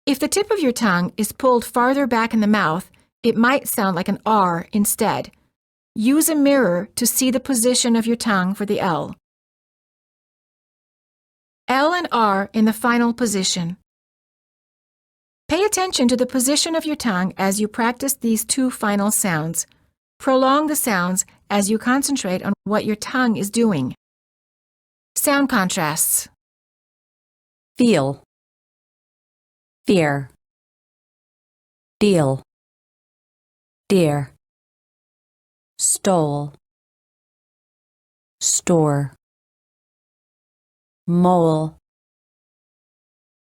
If the tip of your tongue is pulled farther back in the mouth, it might sound like an R instead. Use a mirror to see the position of your tongue for the L. L and R in the final position. Pay attention to the position of your tongue as you practice these 2 final sounds. Prolong the sounds as you concentrate on what your tongue is doing. Sound contrasts. Feel, fear, deal, dear, stole, store, mole,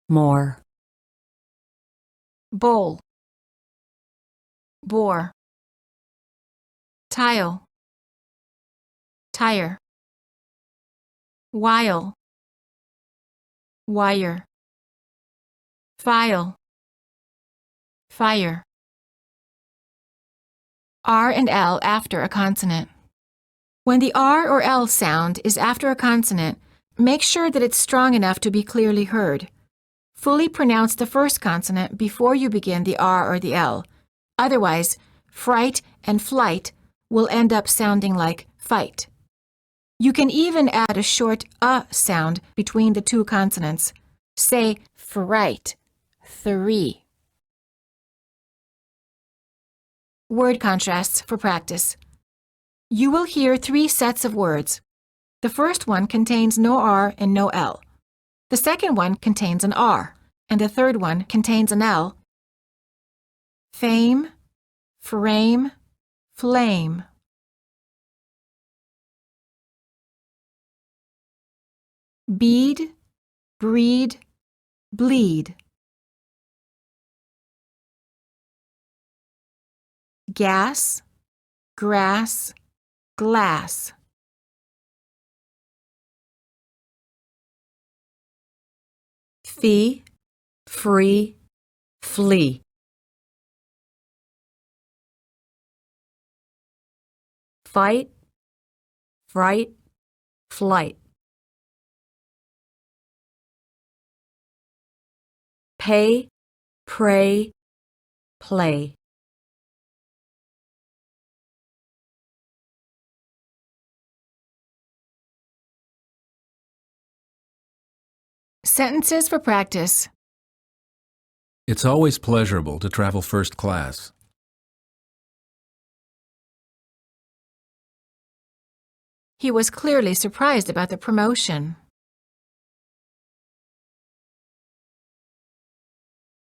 more, Bowl, bore, tile, tire, while, wire, file, fire. R and L after a consonant. When the R or L sound is after a consonant, make sure that it's strong enough to be clearly heard. Fully pronounce the first consonant before you begin the R or the L. Otherwise, fright and flight will end up sounding like fight. You can even add a short sound between the 2 consonants. Say fright, 3. Word contrasts for practice. You will hear 3 sets of words. The first one contains no R and no L. The second one contains an R, and the third one contains an L. Fame, frame, flame. Bead, breed, bleed. Gas, grass, glass. fee, free, flee. Fight, fright, flight. Pay, pray, play. Sentences for practice. It's always pleasurable to travel first class. He was clearly surprised about the promotion.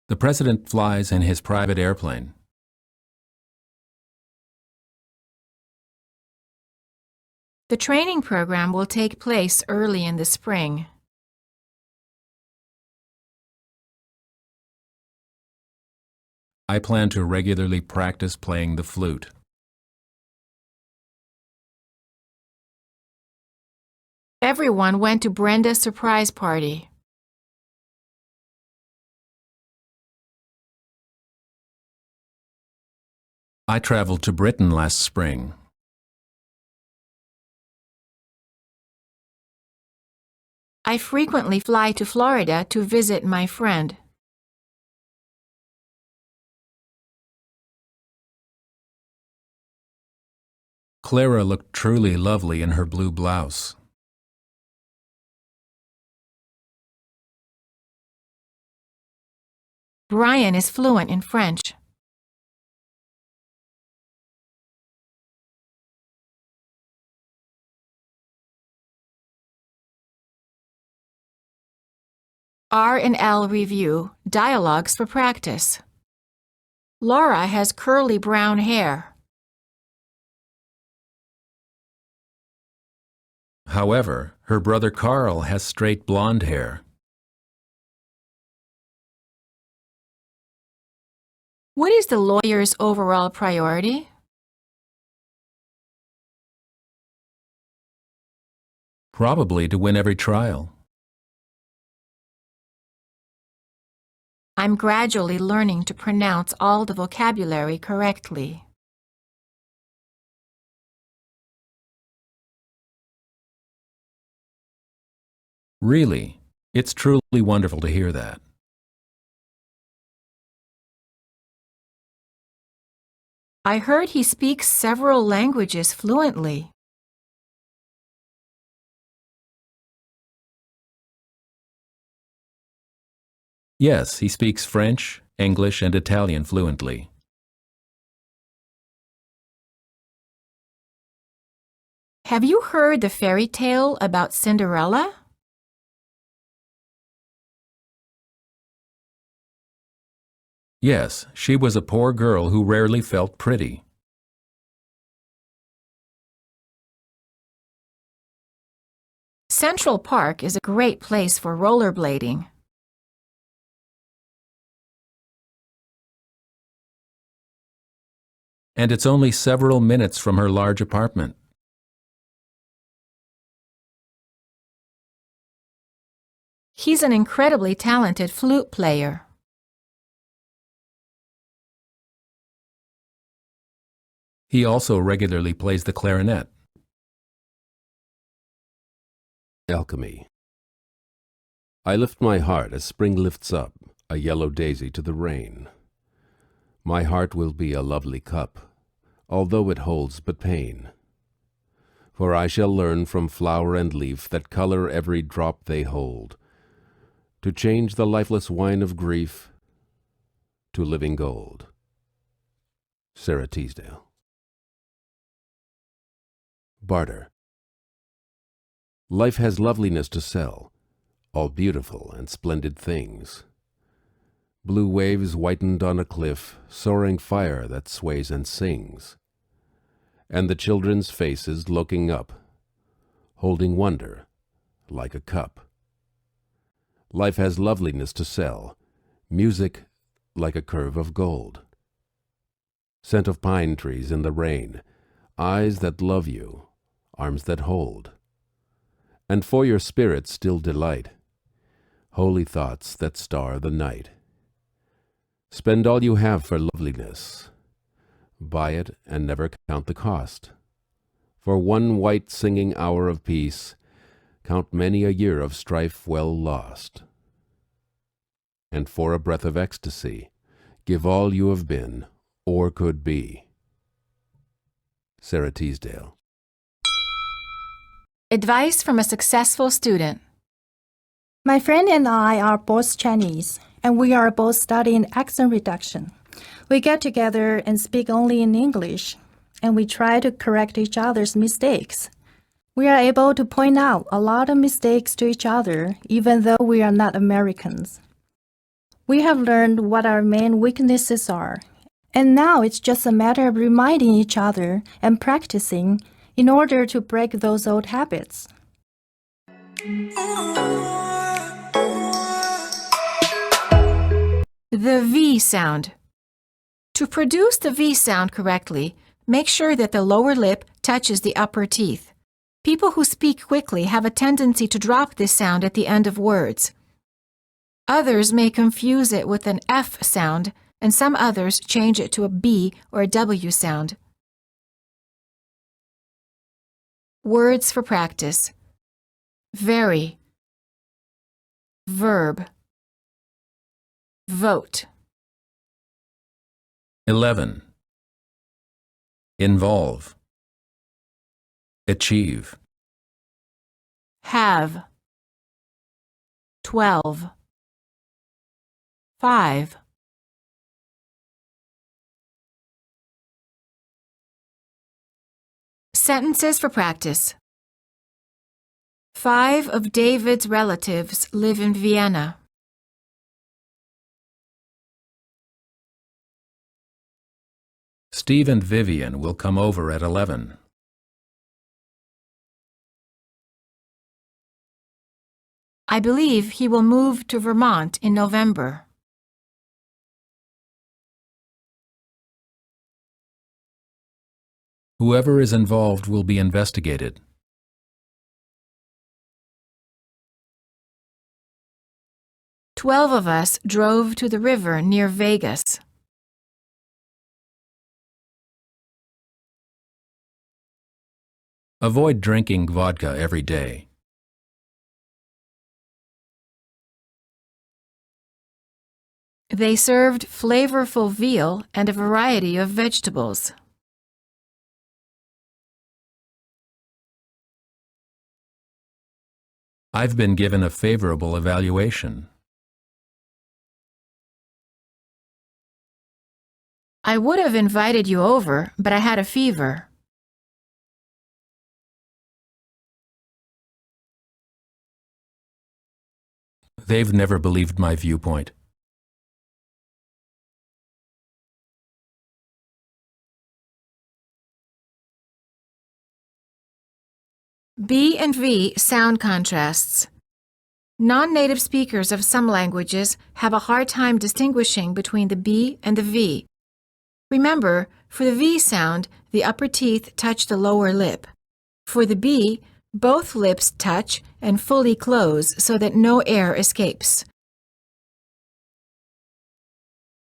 The president flies in his private airplane. The training program will take place early in the spring. I plan to regularly practice playing the flute. Everyone went to Brenda's surprise party. I traveled to Britain last spring. I frequently fly to Florida to visit my friend. Clara looked truly lovely in her blue blouse. Brian is fluent in French. R&L review, dialogues for practice. Laura has curly brown hair. However, her brother Carl has straight blonde hair. What is the lawyer's overall priority? Probably to win every trial. I'm gradually learning to pronounce all the vocabulary correctly. Really, it's truly wonderful to hear that. I heard he speaks several languages fluently. Yes, he speaks French, English, and Italian fluently. Have you heard the fairy tale about Cinderella? Yes, she was a poor girl who rarely felt pretty. Central Park is a great place for rollerblading. And it's only several minutes from her large apartment. He's an incredibly talented flute player. He also regularly plays the clarinet. Alchemy. I lift my heart as spring lifts up a yellow daisy to the rain. My heart will be a lovely cup, although it holds but pain. For I shall learn from flower and leaf that color every drop they hold, to change the lifeless wine of grief to living gold. Sarah Teasdale. Barter. Life has loveliness to sell, all beautiful and splendid things. Blue waves whitened on a cliff, soaring fire that sways and sings. And the children's faces looking up, holding wonder like a cup. Life has loveliness to sell, music like a curve of gold. Scent of pine trees in the rain, eyes that love you, arms that hold. And for your spirit still delight, holy thoughts that star the night. Spend all you have for loveliness. Buy it and never count the cost. For one white singing hour of peace, count many a year of strife well lost. And for a breath of ecstasy, give all you have been or could be. Sarah Teasdale. Advice from a successful student. My friend and I are both Chinese, and we are both studying accent reduction. We get together and speak only in English, and we try to correct each other's mistakes. We are able to point out a lot of mistakes to each other, even though we are not Americans. We have learned what our main weaknesses are, and now it's just a matter of reminding each other and practicing in order to break those old habits. The V sound. To produce the V sound correctly, make sure that the lower lip touches the upper teeth. People who speak quickly have a tendency to drop this sound at the end of words. Others may confuse it with an F sound, and some others change it to a B or a W sound. Words for practice. Very. Verb. Vote. 11. Involve. Achieve. Have. 12. 5. Sentences for practice. 5 of David's relatives live in Vienna. Steve and Vivian will come over at 11. I believe he will move to Vermont in November. Whoever is involved will be investigated. "12 of us drove to the river near Vegas. Avoid drinking vodka every day. They served flavorful veal and a variety of vegetables. I've been given a favorable evaluation. I would have invited you over, but I had a fever. They've never believed my viewpoint. B and V sound contrasts. Non-native speakers of some languages have a hard time distinguishing between the B and the V. Remember, for the V sound, the upper teeth touch the lower lip. For the B, both lips touch and fully close so that no air escapes.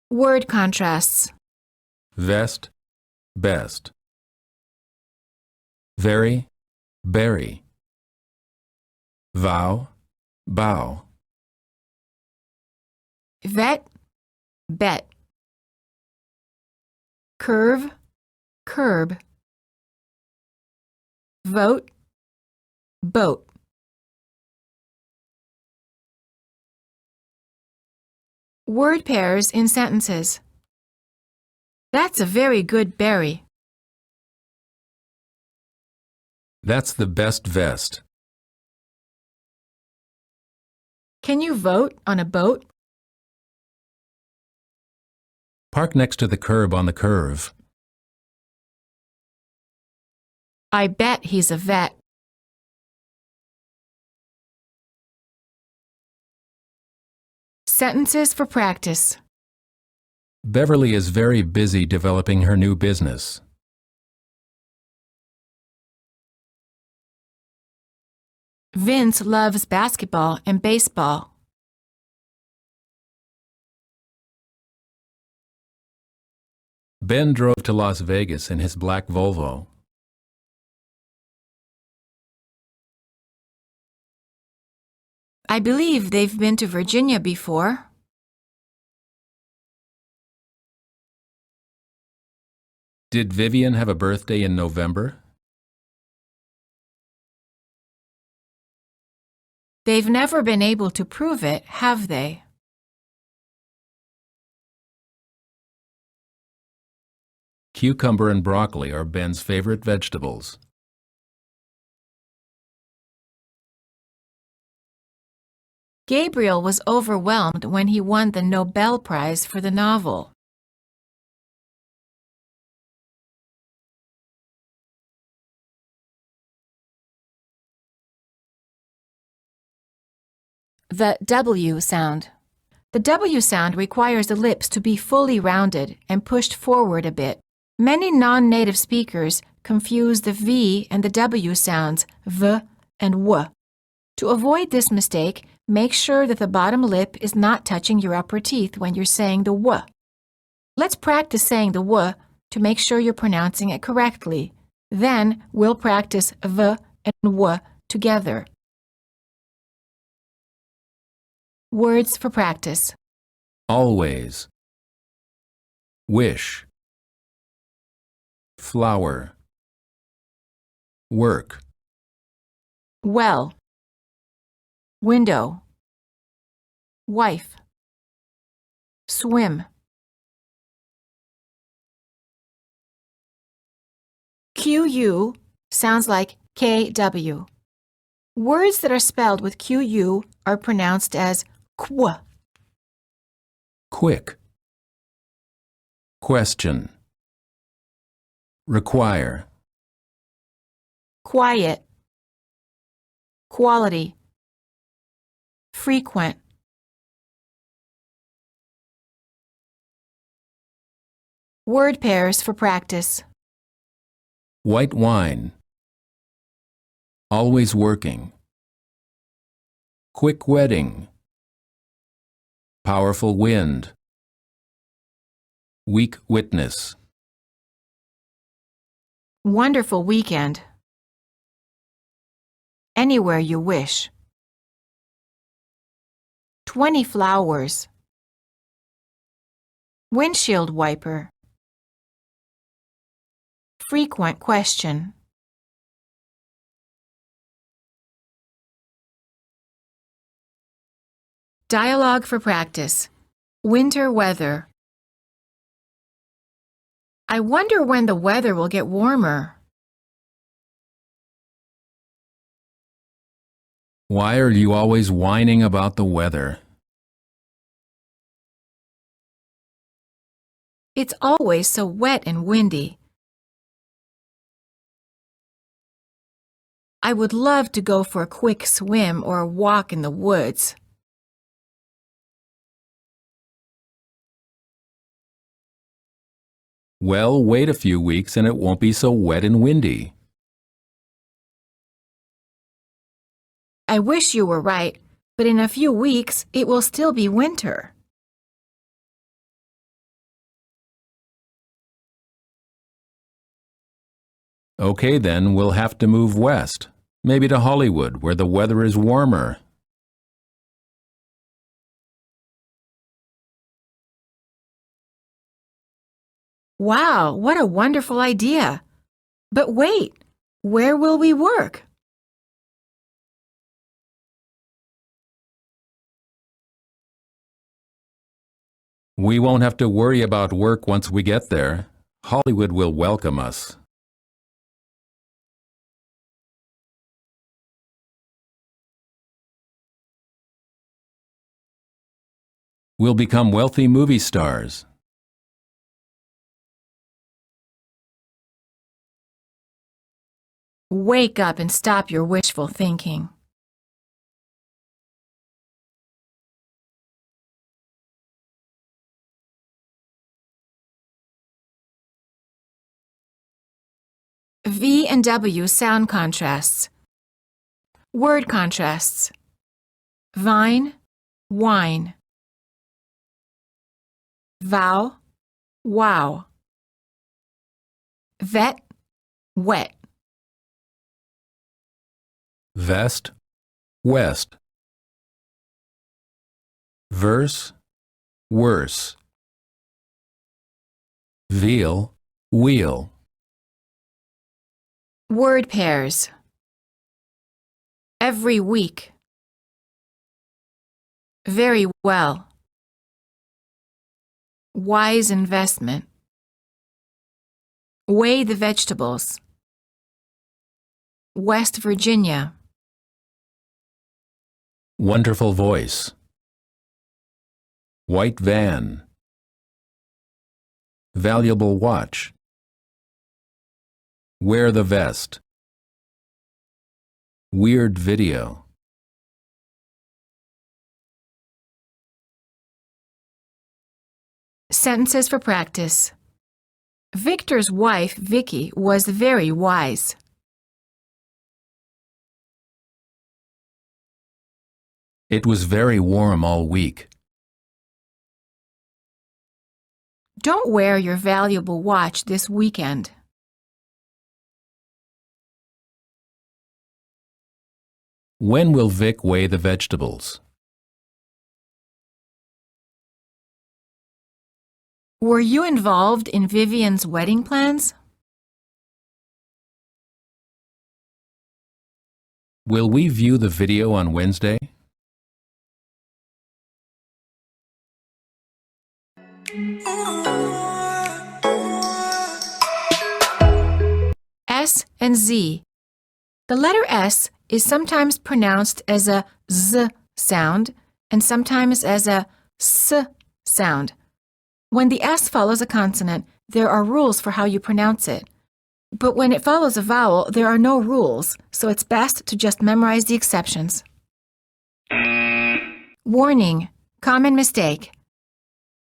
Word contrasts. Vest, best. Very, berry. Vow, bow. Vet, bet. Curve, curb. Vote, boat. Word pairs in sentences. That's a very good berry. That's the best vest. Can you vote on a boat? Park next to the curb on the curve. I bet he's a vet. Sentences for practice. Beverly is very busy developing her new business. Vince loves basketball and baseball. Ben drove to Las Vegas in his black Volvo. I believe they've been to Virginia before. Did Vivian have a birthday in November? They've never been able to prove it, have they? Cucumber and broccoli are Ben's favorite vegetables. Gabriel was overwhelmed when he won the Nobel Prize for the novel. The W sound. The W sound requires the lips to be fully rounded and pushed forward a bit. Many non-native speakers confuse the V and the W sounds, V and W. To avoid this mistake, make sure that the bottom lip is not touching your upper teeth when you're saying the W. Let's practice saying the W to make sure you're pronouncing it correctly. Then we'll practice V and W together. Words for practice. Always. Wish. Flower. Work. Well. Window. Wife. Swim. QU sounds like KW. Words that are spelled with QU are pronounced as Qu. Quick. Question. Require. Quiet. Quality. Frequent. Word pairs for practice. White wine. Always working. Quick wedding. Powerful wind. Weak witness. Wonderful weekend. Anywhere you wish. 20 flowers. Windshield wiper. Frequent question. Dialogue for practice. Winter weather. I wonder when the weather will get warmer. Why are you always whining about the weather? It's always so wet and windy. I would love to go for a quick swim or a walk in the woods. Well, wait a few weeks and it won't be so wet and windy. I wish you were right, but in a few weeks it will still be winter. Okay, then we'll have to move west, maybe to Hollywood, where the weather is warmer. Wow, what a wonderful idea. But wait, where will we work? We won't have to worry about work once we get there. Hollywood will welcome us. We'll become wealthy movie stars. Wake up and stop your wishful thinking. V and W sound contrasts. Word contrasts. Vine, wine. Vow, wow. Vet, wet. Vest, west. Verse, worse. Veal, wheel. Word pairs. Every week. Very well. Wise investment. Weigh the vegetables. West Virginia. Wonderful voice. White van. Valuable watch. Wear the vest. Weird video. Sentences for practice. Victor's wife, Vicky, was very wise. It was very warm all week. Don't wear your valuable watch this weekend. When will Vic weigh the vegetables? Were you involved in Vivian's wedding plans? Will we view the video on Wednesday? S and Z. The letter S is sometimes pronounced as a Z sound and sometimes as a S sound. When the S follows a consonant, there are rules for how you pronounce it. But when it follows a vowel, there are no rules, so it's best to just memorize the exceptions. Warning: common mistake.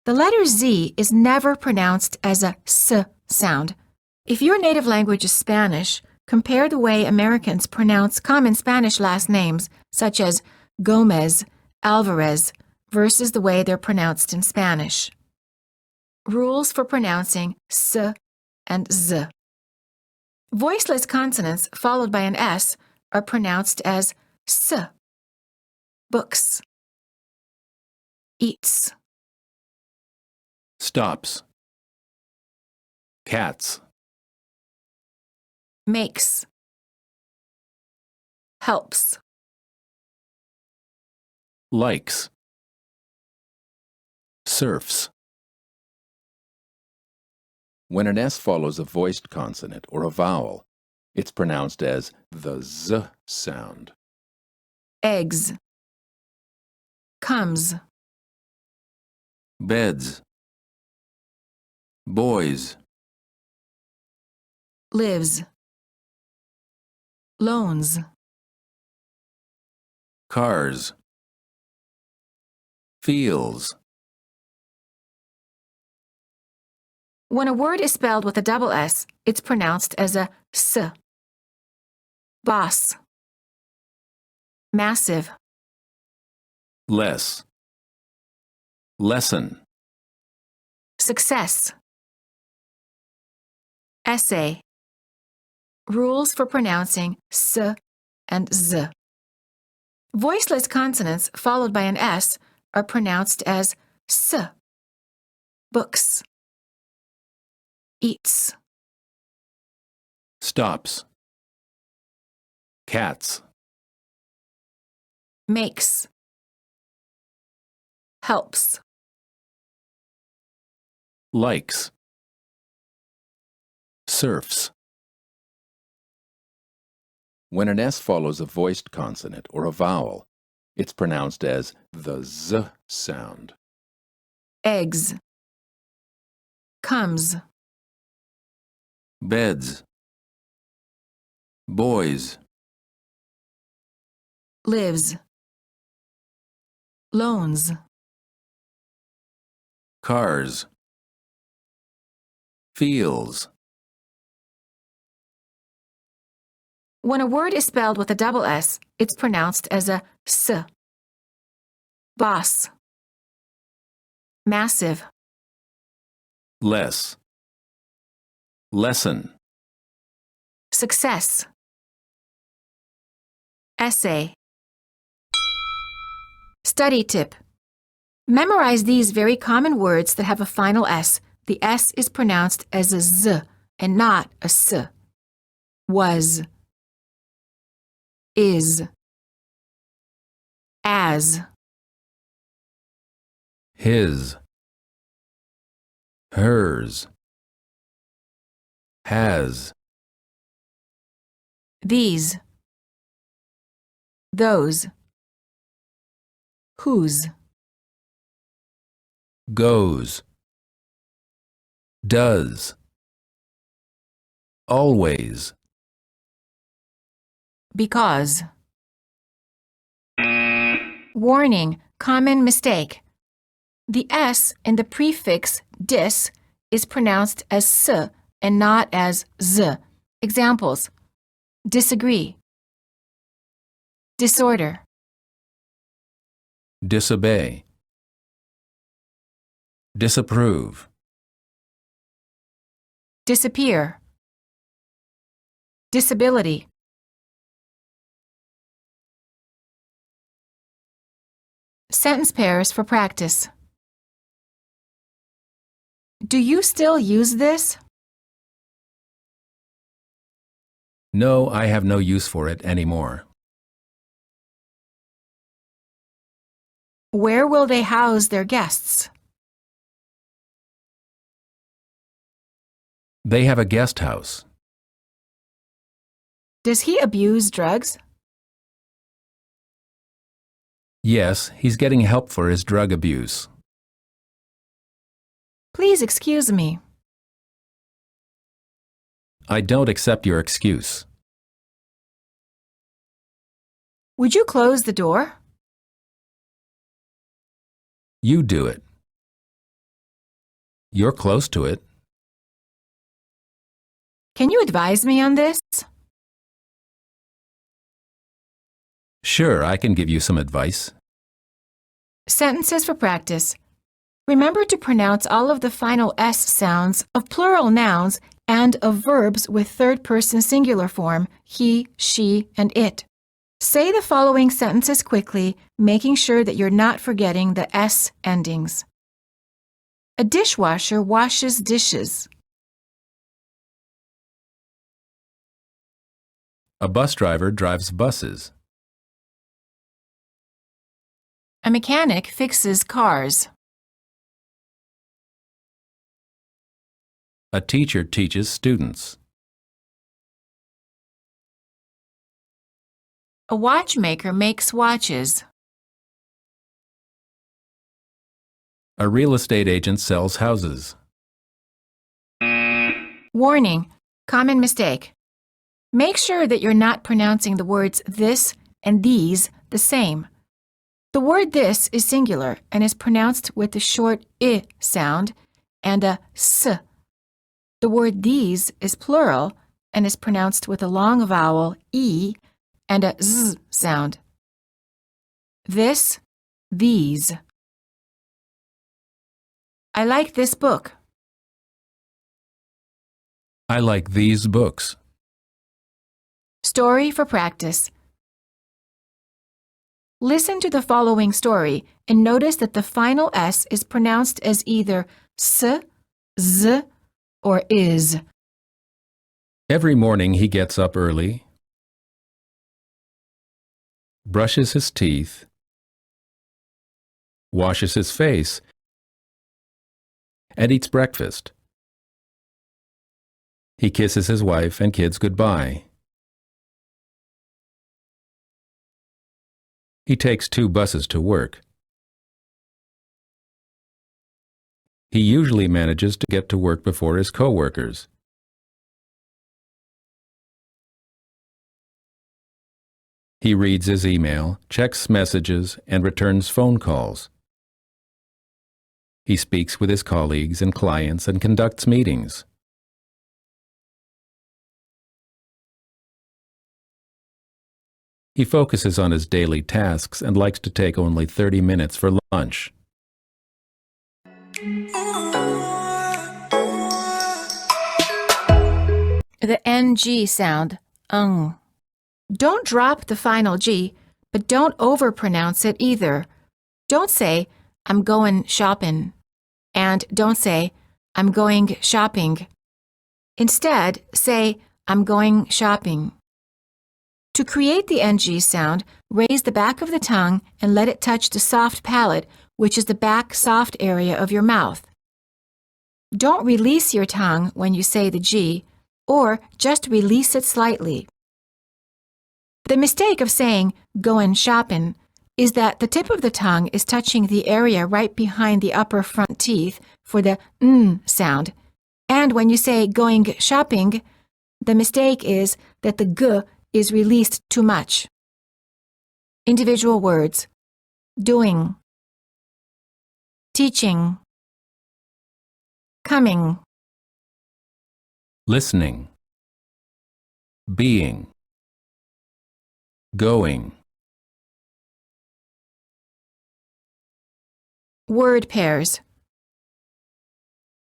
The letter Z is never pronounced as a S sound. If your native language is Spanish, compare the way Americans pronounce common Spanish last names, such as Gomez, Alvarez, versus the way they're pronounced in Spanish. Rules for pronouncing S and Z. Voiceless consonants followed by an S are pronounced as S. Books. Eats. Stops. Cats. Makes. Helps. Likes. Surfs. When an S follows a voiced consonant or a vowel, it's pronounced as the Z sound. Eggs. Comes. Beds. Boys. Lives. Loans. Cars. Feels. When a word is spelled with a double S, it's pronounced as a S. Boss. Massive. Less. Lesson. Success. Essay. Rules for pronouncing S and Z. Voiceless consonants followed by an S are pronounced as S. Books. Eats. Stops. Cats. Makes. Helps. Likes. Surfs. When an S follows a voiced consonant or a vowel, it's pronounced as the Z sound. Eggs. Comes. Beds. Boys. Lives. Loans. Cars. Feels. When a word is spelled with a double S, it's pronounced as a S. Boss. Massive. Less. Lesson. Success. Essay. Study tip. Memorize these very common words that have a final S. The S is pronounced as a Z and not a S. Was. Is. As. His. Hers. Has. These. Those. whose, goes, does, always, because. Warning, common mistake. The S in the prefix dis is pronounced as s and not as z. Examples: disagree, disorder, disobey, disapprove, disappear, disability. Sentence pairs for practice. Do you still use this? No, I have no use for it anymore. Where will they house their guests? They have a guest house. Does he abuse drugs? Yes, he's getting help for his drug abuse. Please excuse me. I don't accept your excuse. Would you close the door? You do it. You're close to it. Can you advise me on this? Sure, I can give you some advice. Sentences for practice. Remember to pronounce all of the final S sounds of plural nouns and of verbs with third-person singular form, he, she, and it. Say the following sentences quickly, making sure that you're not forgetting the S endings. A dishwasher washes dishes. A bus driver drives buses. A mechanic fixes cars. A teacher teaches students. A watchmaker makes watches. A real estate agent sells houses. Warning, common mistake. Make sure that you're not pronouncing the words this and these the same. The word this is singular and is pronounced with the short I sound and a s. The word these is plural and is pronounced with a long vowel E and a z sound. This, these. I like this book. I like these books. Story for practice. Listen to the following story and notice that the final S is pronounced as either s, z, or is. Every morning he gets up early, brushes his teeth, washes his face, and eats breakfast. He kisses his wife and kids goodbye. He takes 2 buses to work. He usually manages to get to work before his coworkers. He reads his email, checks messages, and returns phone calls. He speaks with his colleagues and clients and conducts meetings. He focuses on his daily tasks and likes to take only 30 minutes for lunch. The NG sound, ung. Don't drop the final G, but don't overpronounce it either. Don't say, I'm going shopping, and don't say, I'm going shopping. Instead, say, I'm going shopping. To create the NG sound, raise the back of the tongue and let it touch the soft palate, which is the back soft area of your mouth. Don't release your tongue when you say the G, or just release it slightly. The mistake of saying, goin' shopping, is that the tip of the tongue is touching the area right behind the upper front teeth for the n sound. And when you say going shopping, the mistake is that the g is released too much. Individual words: doing, teaching, coming, listening, being, going. Word pairs: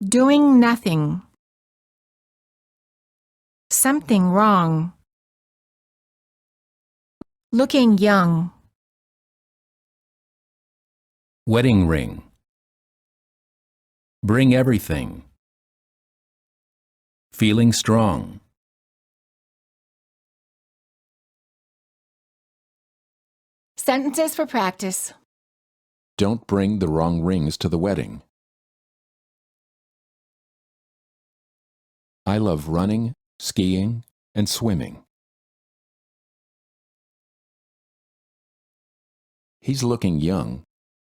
doing nothing, something wrong, looking young, Wedding ring, bring everything, feeling strong. Sentences for practice. Don't bring the wrong rings to the wedding. I love running, skiing, and swimming. He's looking young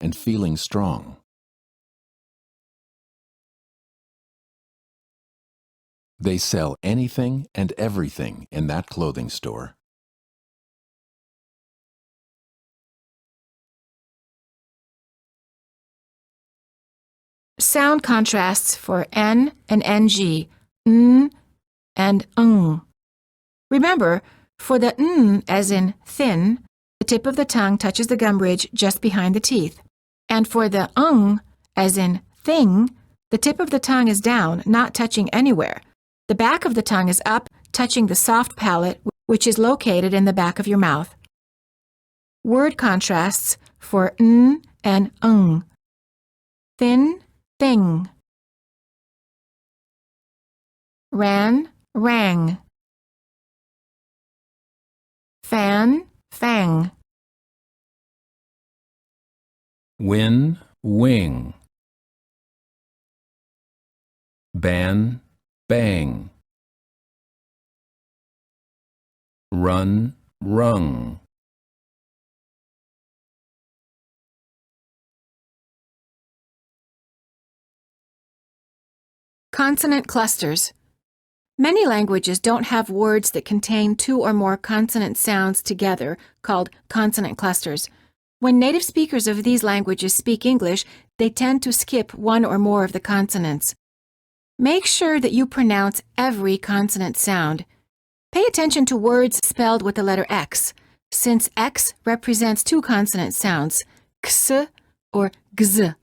and feeling strong. They sell anything and everything in that clothing store. Sound contrasts for N and NG, N and ng. Remember, for the N as in thin, the tip of the tongue touches the gum ridge just behind the teeth. And for the ng as in thing, the tip of the tongue is down, not touching anywhere. The back of the tongue is up, touching the soft palate, which is located in the back of your mouth. Word contrasts for N and ng. Thin, thing. Ran, rang. Fan, fang. Win, wing. Ban, bang. Run, rung. Consonant clusters. Many languages don't have words that contain two or more consonant sounds together, called consonant clusters. When native speakers of these languages speak English, they tend to skip one or more of the consonants. Make sure that you pronounce every consonant sound. Pay attention to words spelled with the letter X, since X represents two consonant sounds, ks or gz.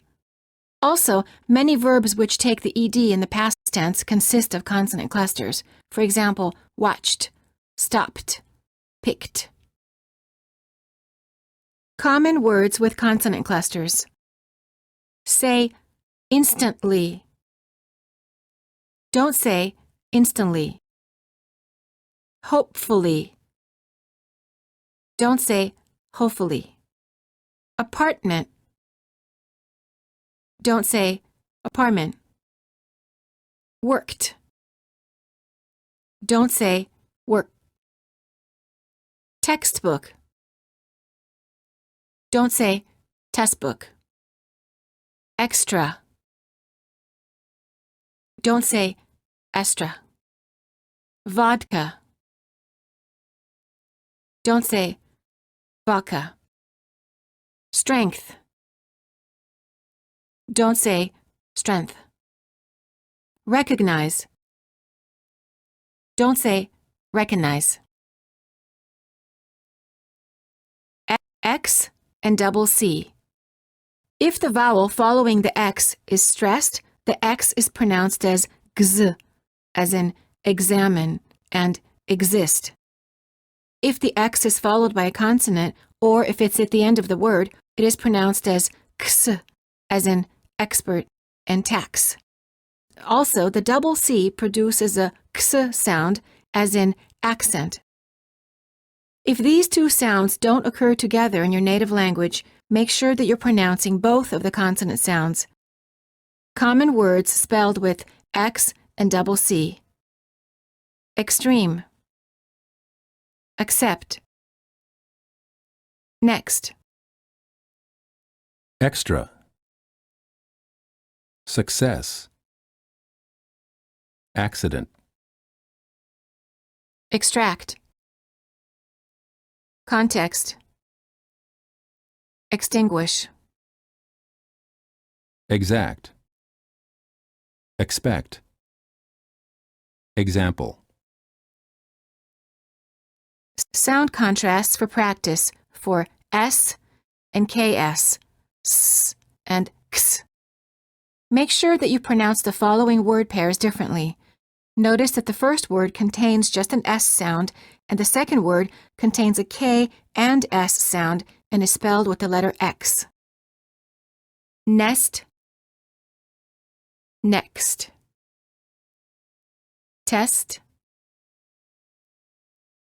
Also, many verbs which take the ed in the past tense consist of consonant clusters. For example, watched, stopped, picked. Common words with consonant clusters. Say instantly. Don't say instantly. Hopefully. Don't say hopefully. Apartment. Don't say apartment. Worked. Don't say work. Textbook. Don't say textbook. Extra. Don't say extra. Vodka. Don't say vodka. Strength. Don't say strength. Recognize. Don't say recognize. X and double C. If the vowel following the X is stressed, the X is pronounced as gz, as in examine and exist. If the X is followed by a consonant, or if it's at the end of the word, it is pronounced as ks, as in expert and tax. Also, the double C produces a ks sound, as in accent. If these two sounds don't occur together in your native language, make sure that you're pronouncing both of the consonant sounds. Common words spelled with X and double C. Extreme. Accept. Next. extra, success, accident, extract, context, extinguish, exact, expect. Example. Sound contrasts for practice for S and KS, S and X. Make sure that you pronounce the following word pairs differently. Notice that the first word contains just an S sound and the second word contains a K and S sound and is spelled with the letter X. Nest, next. Test,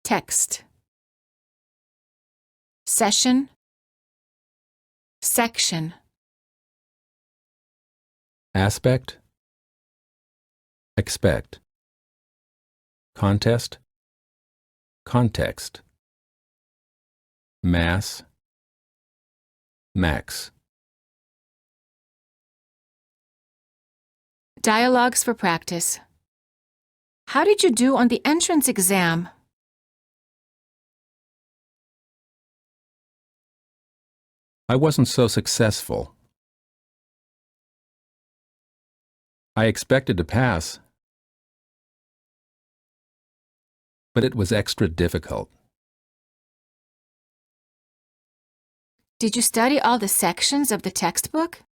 text. Session, section. Aspect, expect. Contest, context. Mass, max. Dialogues for practice. How did you do on the entrance exam? I wasn't so successful. I expected to pass, but it was extra difficult. Did you study all the sections of the textbook?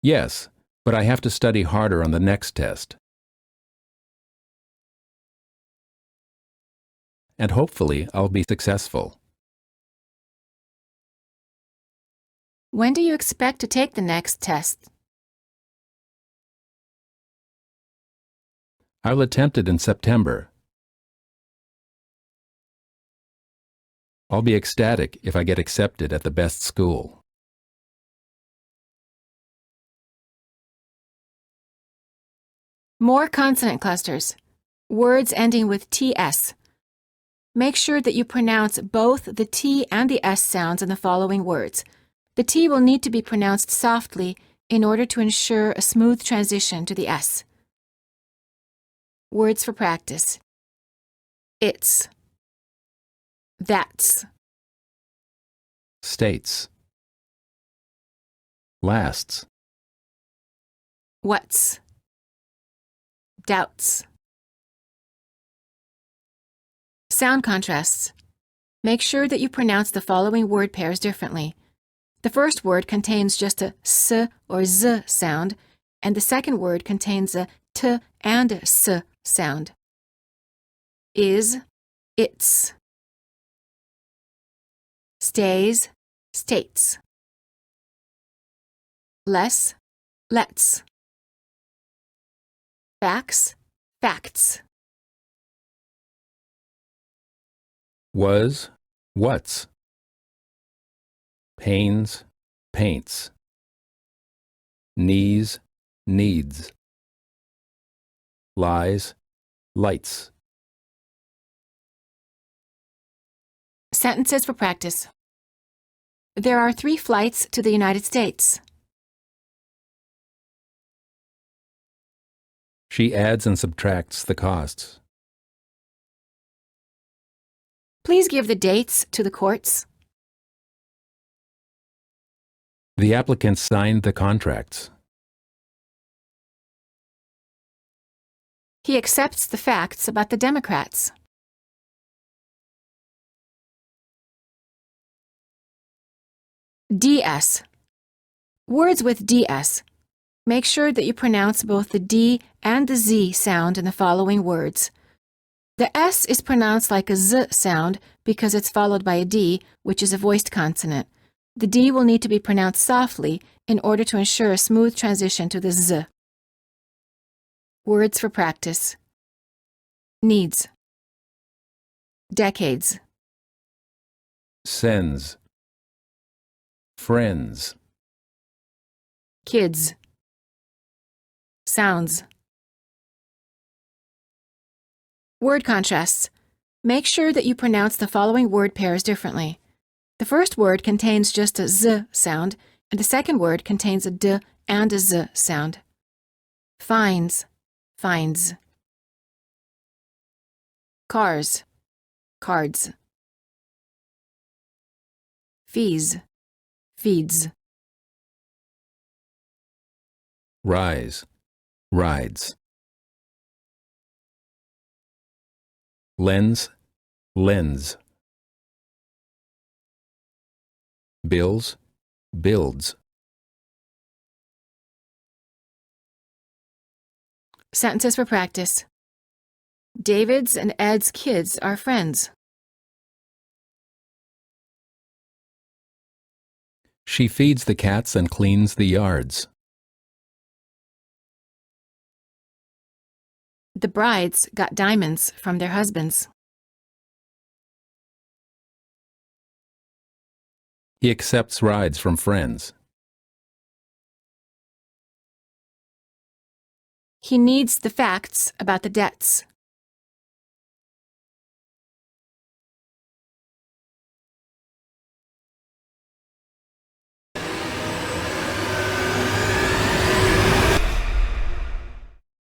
Yes, but I have to study harder on the next test. And hopefully I'll be successful. When do you expect to take the next test? I'll attempt it in September. I'll be ecstatic if I get accepted at the best school. More consonant clusters. Words ending with TS. Make sure that you pronounce both the T and the S sounds in the following words. The T will need to be pronounced softly in order to ensure a smooth transition to the S. Words for practice. It's. That's. States. Lasts. What's. Doubts. Sound contrasts. Make sure that you pronounce the following word pairs differently. The first word contains just a S or Z sound, and the second word contains a T and a S sound. Is, it's. Stays, states. Less, lets. Facts, facts. Was, what's. Pains, paints. Knees, needs. Lies, lights. Sentences for practice. There are 3 flights to the United States. She adds and subtracts the costs. Please give the dates to the courts. The applicants signed the contracts. He accepts the facts about the Democrats. DS. Words with DS. Make sure that you pronounce both the D and the Z sound in the following words. The S is pronounced like a Z sound because it's followed by a D, which is a voiced consonant. The D will need to be pronounced softly in order to ensure a smooth transition to the Z. Words for practice. Needs. Decades. Sends. Friends. Kids. Sounds. Word contrasts. Make sure that you pronounce the following word pairs differently. The first word contains just a Z sound, and the second word contains a D and a Z sound. Finds, finds. Cars, cards. Fees, feeds. Rise, rides. Lens, lens. Bills, builds. Sentences for practice. David's and Ed's kids are friends. She feeds the cats and cleans the yards. The brides got diamonds from their husbands. He accepts rides from friends. He needs the facts about the debts.